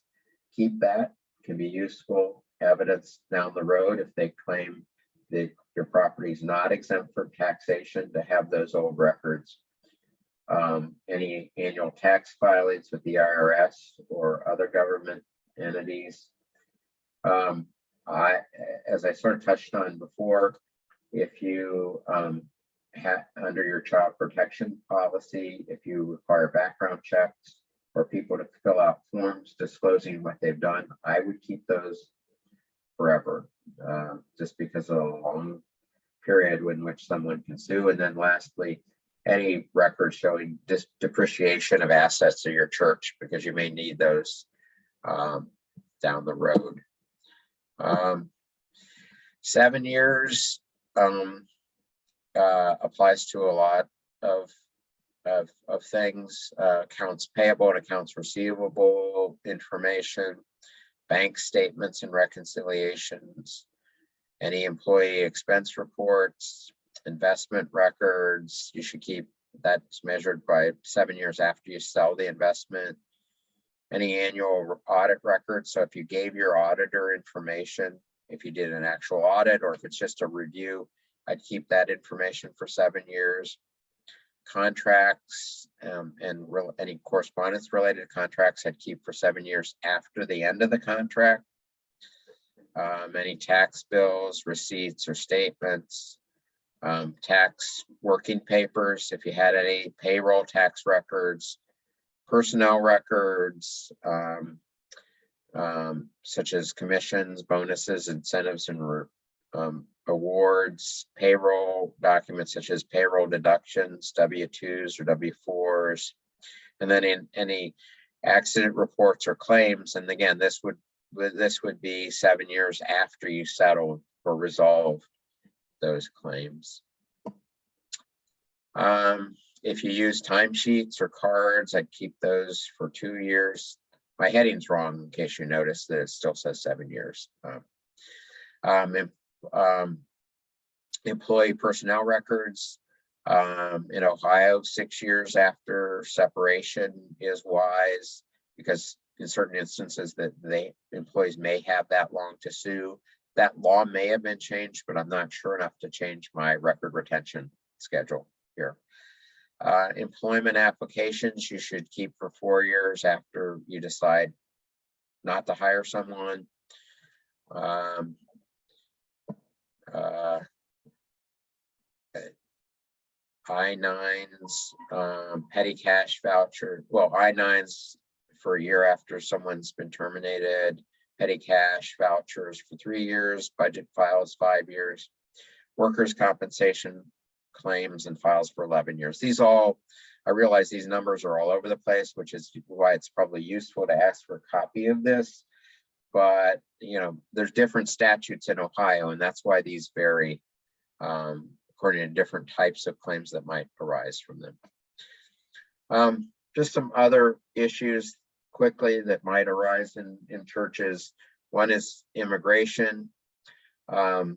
keep that. It can be useful evidence down the road if they claim that your property is not exempt from taxation, to have those old records. Any annual tax filings with the IRS or other government entities. As I sort of touched on before, if you under your child protection policy, if you require background checks or people to fill out forms disclosing what they've done, I would keep those forever, just because of the long period in which someone can sue. And then lastly, any record showing depreciation of assets of your church, because you may need those down the road. 7 years applies to a lot of things, accounts payable and accounts receivable information, bank statements and reconciliations, any employee expense reports, investment records. You should keep that's measured by 7 years after you sell the investment. Any annual audit records. So if you gave your auditor information, if you did an actual audit, or if it's just a review, I'd keep that information for 7 years. Contracts and any correspondence related contracts I'd keep for 7 years after the end of the contract. Any tax bills, receipts, or statements, tax working papers, if you had any payroll tax records, personnel records, such as commissions, bonuses, incentives, and awards, payroll documents such as payroll deductions, W-2s or W-4s, and then in any accident reports or claims. And again, this would be 7 years after you settle or resolve those claims. If you use timesheets or cards, I'd keep those for 2 years. My heading's wrong, in case you notice that it still says 7 years. Employee personnel records in Ohio, 6 years after separation is wise, because in certain instances that employees may have that long to sue. That law may have been changed, but I'm not sure enough to change my record retention schedule here. Employment applications you should keep for 4 years after you decide not to hire someone. I-9s, petty cash voucher. Well, I-9s for a year after someone's been terminated. Petty cash vouchers for 3 years. Budget files 5 years. Workers' compensation claims and files for 11 years. These all, I realize these numbers are all over the place, which is why it's probably useful to ask for a copy of this. But, there's different statutes in Ohio, and that's why these vary according to different types of claims that might arise from them. Just some other issues quickly that might arise in churches. One is immigration. If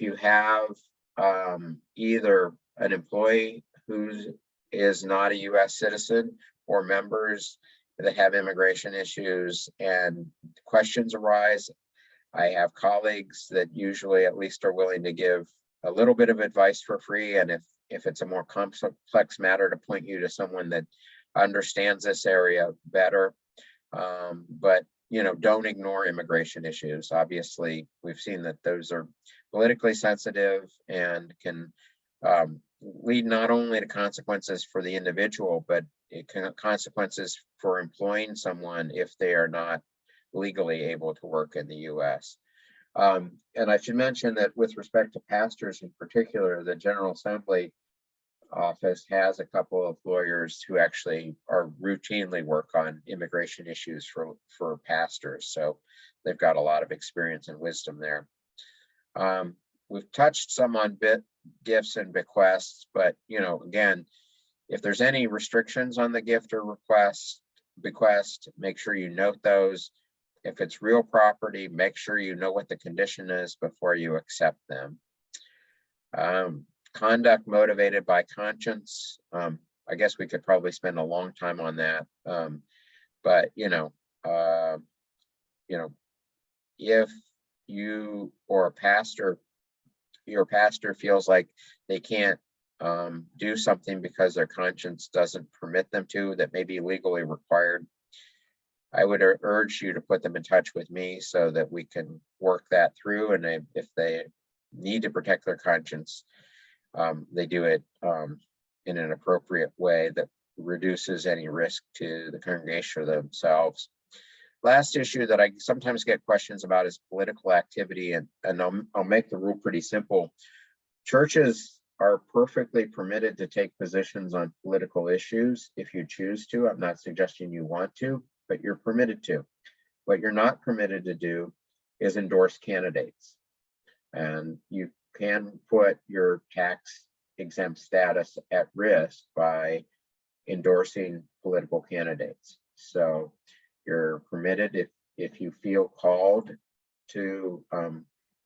you have either an employee who is not a U.S. citizen or members that have immigration issues and questions arise, I have colleagues that usually at least are willing to give a little bit of advice for free. And if it's a more complex matter, to point you to someone that understands this area better. But don't ignore immigration issues. Obviously, we've seen that those are politically sensitive and can lead not only to consequences for the individual, but it can consequences for employing someone if they are not legally able to work in the U.S. And I should mention that with respect to pastors in particular, the General Assembly office has a couple of lawyers who actually are routinely work on immigration issues for pastors. So they've got a lot of experience and wisdom there. We've touched some on gifts and bequests, but again, if there's any restrictions on the gift or bequest, make sure you note those. If it's real property, make sure you know what the condition is before you accept them. Conduct motivated by conscience. I guess we could probably spend a long time on that. But if you or your pastor feels like they can't do something because their conscience doesn't permit them to, that may be legally required, I would urge you to put them in touch with me so that we can work that through. And if they need to protect their conscience, they do it in an appropriate way that reduces any risk to the congregation or themselves. last issue that I sometimes get questions about is political activity, and I'll make the rule pretty simple. Churches are perfectly permitted to take positions on political issues if you choose to. I'm not suggesting you want to, but you're permitted to. What you're not permitted to do is endorse candidates. And you can put your tax exempt status at risk by endorsing political candidates. So you're permitted, if you feel called to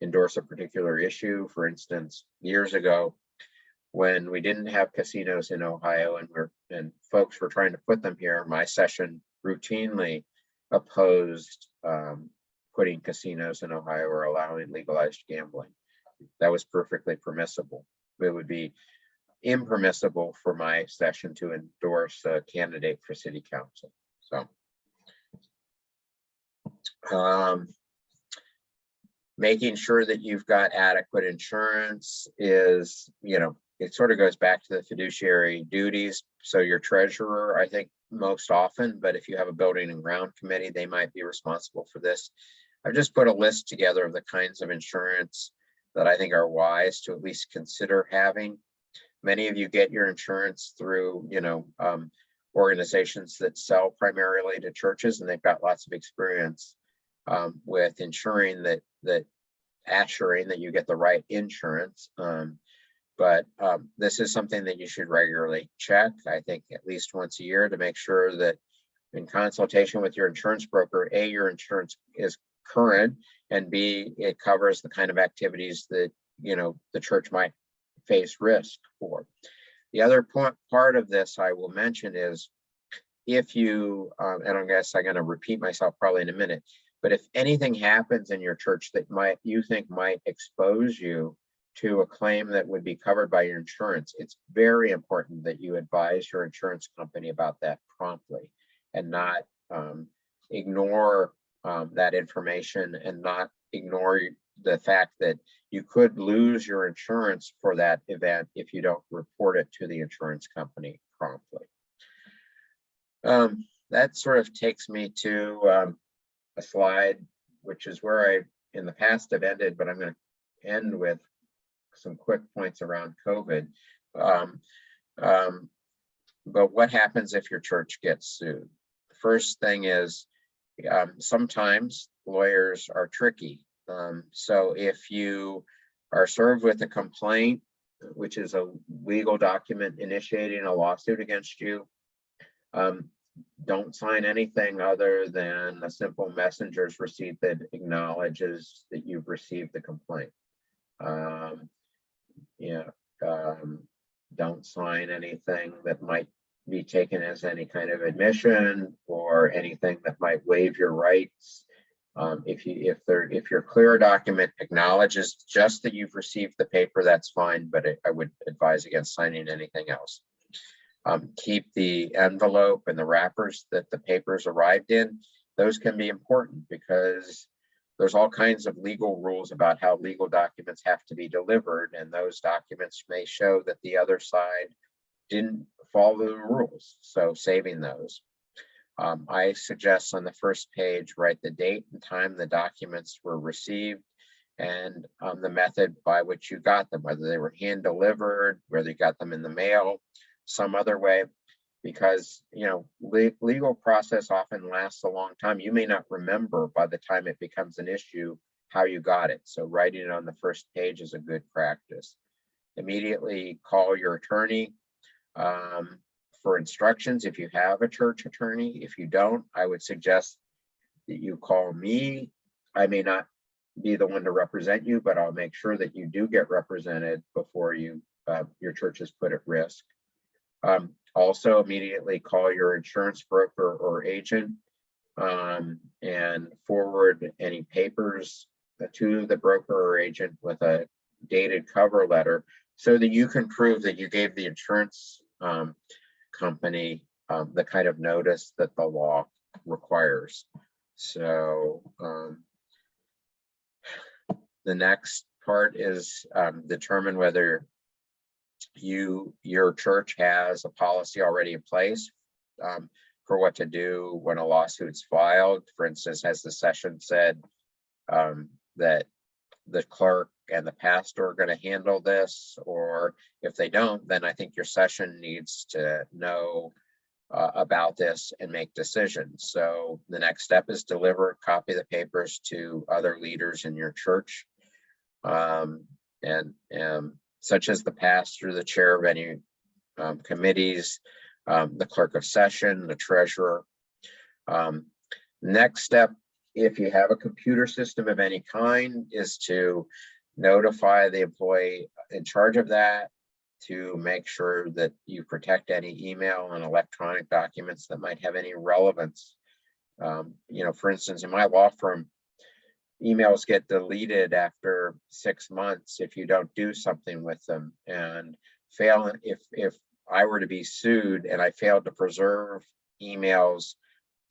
endorse a particular issue. For instance, years ago, when we didn't have casinos in Ohio and folks were trying to put them here, my session routinely opposed putting casinos in Ohio or allowing legalized gambling. That was perfectly permissible. It would be impermissible for my session to endorse a candidate for city council. So making sure that you've got adequate insurance is, it sort of goes back to the fiduciary duties. So your treasurer, I think most often, but if you have a building and ground committee, they might be responsible for this. I've just put a list together of the kinds of insurance that I think are wise to at least consider having. Many of you get your insurance through, organizations that sell primarily to churches, and they've got lots of experience with ensuring assuring that you get the right insurance. But this is something that you should regularly check, I think at least once a year, to make sure that in consultation with your insurance broker, A, your insurance is current, and B, it covers the kind of activities that, the church might face risk for. The other part of this I will mention is if you, and I guess I'm going to repeat myself probably in a minute, but if anything happens in your church that you think might expose you to a claim that would be covered by your insurance, it's very important that you advise your insurance company about that promptly and not ignore that information and not ignore the fact that you could lose your insurance for that event if you don't report it to the insurance company promptly. That sort of takes me to a slide, which is where I in the past have ended, but I'm going to end with some quick points around COVID. But what happens if your church gets sued? First thing is, sometimes lawyers are tricky. So if you are served with a complaint, which is a legal document initiating a lawsuit against you, don't sign anything other than a simple messenger's receipt that acknowledges that you've received the complaint. Don't sign anything that might be taken as any kind of admission or anything that might waive your rights. If your clear document acknowledges just that you've received the paper, that's fine, but I would advise against signing anything else. Keep the envelope and the wrappers that the papers arrived in. Those can be important because there's all kinds of legal rules about how legal documents have to be delivered, and those documents may show that the other side didn't follow the rules, so saving those. I suggest on the first page, write the date and time the documents were received and the method by which you got them, whether they were hand delivered, whether you got them in the mail, some other way, because legal process often lasts a long time. You may not remember by the time it becomes an issue how you got it. So writing it on the first page is a good practice. Immediately call your attorney for instructions if you have a church attorney. If you don't, I would suggest that you call me. I may not be the one to represent you, but I'll make sure that you do get represented before your church is put at risk. Also immediately call your insurance broker or agent and forward any papers to the broker or agent with a dated cover letter so that you can prove that you gave the insurance company the kind of notice that the law requires. So the next part is determine whether your church has a policy already in place for what to do when a lawsuit's filed. For instance, has the session said that the clerk and the pastor are going to handle this, or if they don't, then I think your session needs to know about this and make decisions. So the next step is deliver a copy of the papers to other leaders in your church, and such as the pastor, the chair of any committees, the clerk of session, the treasurer. Next step, if you have a computer system of any kind, is to notify the employee in charge of that to make sure that you protect any email and electronic documents that might have any relevance. For instance, in my law firm, emails get deleted after 6 months if you don't do something with them, and if I were to be sued and I failed to preserve emails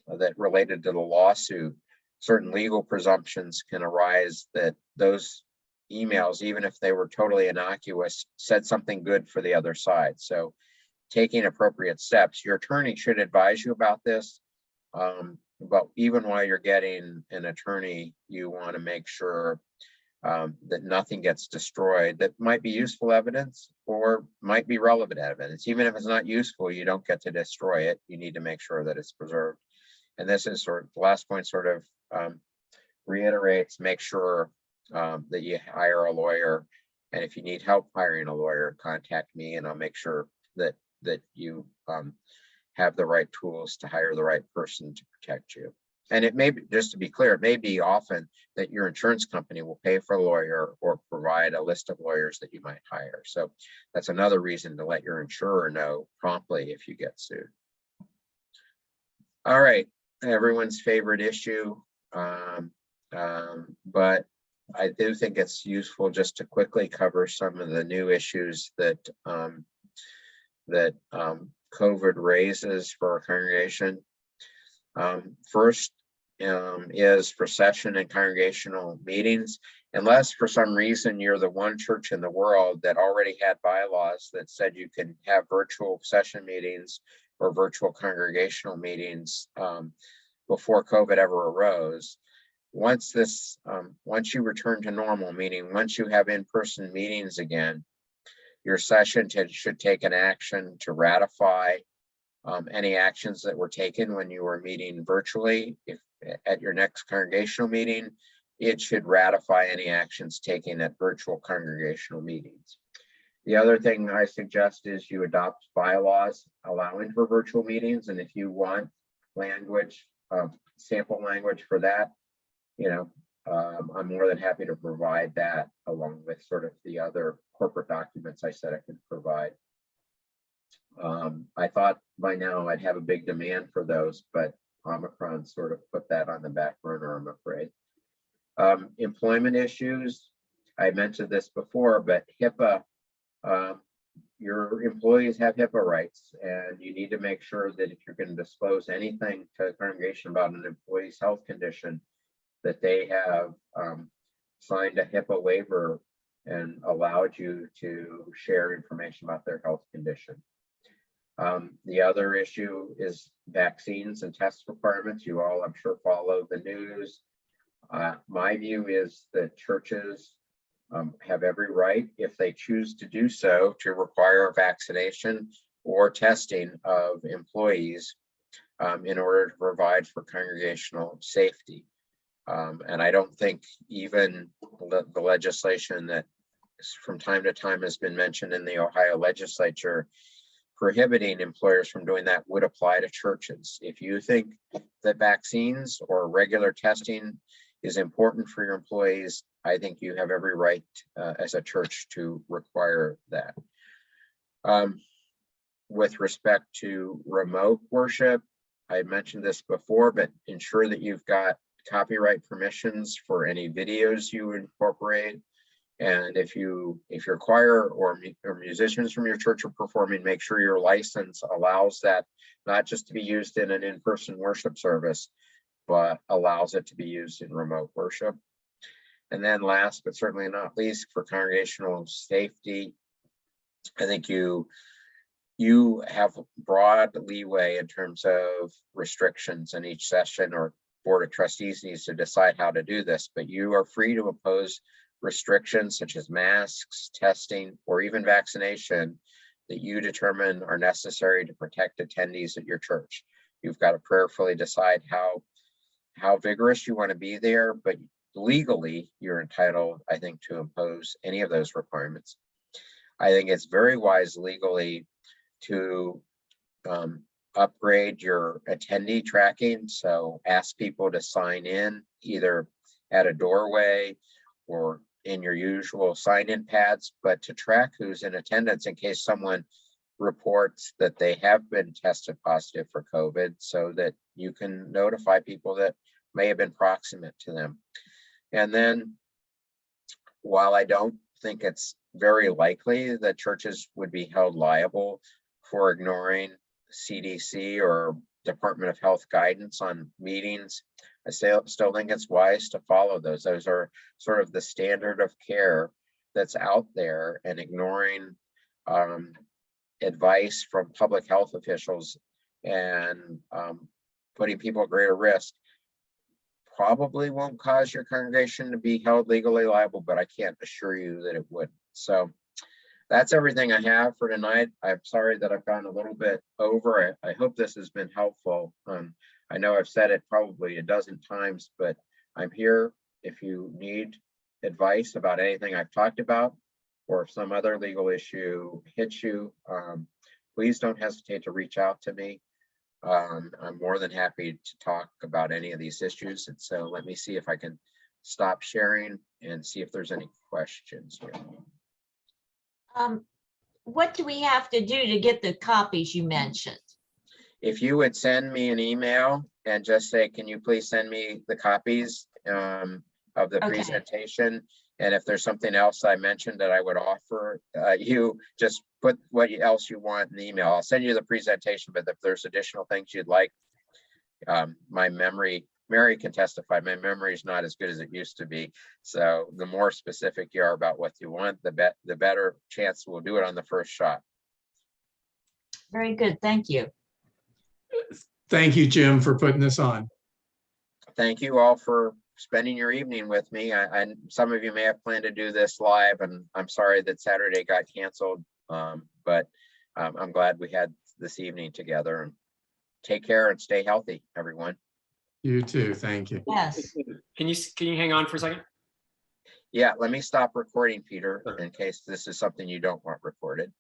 that related to the lawsuit, certain legal presumptions can arise that those emails, even if they were totally innocuous, said something good for the other side. So taking appropriate steps, your attorney should advise you about this. But even while you're getting an attorney, you want to make sure that nothing gets destroyed that might be useful evidence or might be relevant evidence. Even if it's not useful, you don't get to destroy it. You need to make sure that it's preserved. And this is sort of the last point, sort of reiterates, make sure that you hire a lawyer. And if you need help hiring a lawyer, contact me and I'll make sure that you have the right tools to hire the right person to protect you. And it may be, just to be clear, it may be often that your insurance company will pay for a lawyer or provide a list of lawyers that you might hire. So that's another reason to let your insurer know promptly if you get sued. All right, everyone's favorite issue, but I do think it's useful just to quickly cover some of the new issues that COVID raises for our congregation. First is for session and congregational meetings. Unless for some reason you're the one church in the world that already had bylaws that said you can have virtual session meetings or virtual congregational meetings before COVID ever arose. Once you return to normal, meaning once you have in-person meetings again, your session should take an action to ratify any actions that were taken when you were meeting virtually. If at your next congregational meeting, it should ratify any actions taken at virtual congregational meetings. The other thing I suggest is you adopt bylaws allowing for virtual meetings. And if you want language, sample language for that, I'm more than happy to provide that along with sort of the other corporate documents I said I could provide. I thought by now I'd have a big demand for those, but Omicron sort of put that on the back burner, I'm afraid. Employment issues, I mentioned this before, but HIPAA, your employees have HIPAA rights, and you need to make sure that if you're going to disclose anything to the congregation about an employee's health condition, that they have signed a HIPAA waiver and allowed you to share information about their health condition. The other issue is vaccines and test requirements. You all, I'm sure, follow the news. My view is that churches have every right, if they choose to do so, to require vaccination or testing of employees in order to provide for congregational safety. And I don't think even the legislation that from time to time has been mentioned in the Ohio legislature prohibiting employers from doing that would apply to churches. If you think that vaccines or regular testing is important for your employees, I think you have every right as a church to require that. With respect to remote worship, I mentioned this before, but ensure that you've got copyright permissions for any videos you incorporate. And if your choir or musicians from your church are performing, make sure your license allows that not just to be used in an in-person worship service, but allows it to be used in remote worship. And then last, but certainly not least, for congregational safety, I think you you have broad leeway in terms of restrictions in each session, or Board of Trustees needs to decide how to do this, but you are free to impose restrictions such as masks, testing, or even vaccination that you determine are necessary to protect attendees at your church. You've got to prayerfully decide how vigorous you want to be there, but legally you're entitled, I think, to impose any of those requirements. I think it's very wise legally to upgrade your attendee tracking. So ask people to sign in either at a doorway or in your usual sign-in pads, but to track who's in attendance in case someone reports that they have been tested positive for COVID, so that you can notify people that may have been proximate to them. And then, while I don't think it's very likely that churches would be held liable for ignoring CDC or Department of Health guidance on meetings, I still think it's wise to follow those. Those are sort of the standard of care that's out there, and ignoring advice from public health officials and putting people at greater risk probably won't cause your congregation to be held legally liable, but I can't assure you that it would. So that's everything I have for tonight. I'm sorry that I've gone a little bit over. I hope this has been helpful. I know I've said it probably a dozen times, but I'm here if you need advice about anything I've talked about, or if some other legal issue hits you, please don't hesitate to reach out to me. I'm more than happy to talk about any of these issues. And so let me see if I can stop sharing and see if there's any questions here. What do we have to do to get the copies you mentioned? If you would send me an email and just say, can you please send me the copies of the Okay. presentation? And if there's something else I mentioned that I would offer, you just put what else you want in the email. I'll send you the presentation, but if there's additional things you'd like, my memory, Mary can testify, my memory is not as good as it used to be. So the more specific you are about what you want, the better chance we'll do it on the first shot. Very good, thank you. Thank you, Jim, for putting this on. Thank you all for spending your evening with me. And some of you may have planned to do this live, and I'm sorry that Saturday got canceled, but I'm glad we had this evening together. And take care and stay healthy, everyone. You too. Thank you. Yes, Can you hang on for a second? Yeah, let me stop recording, Peter, in case this is something you don't want recorded.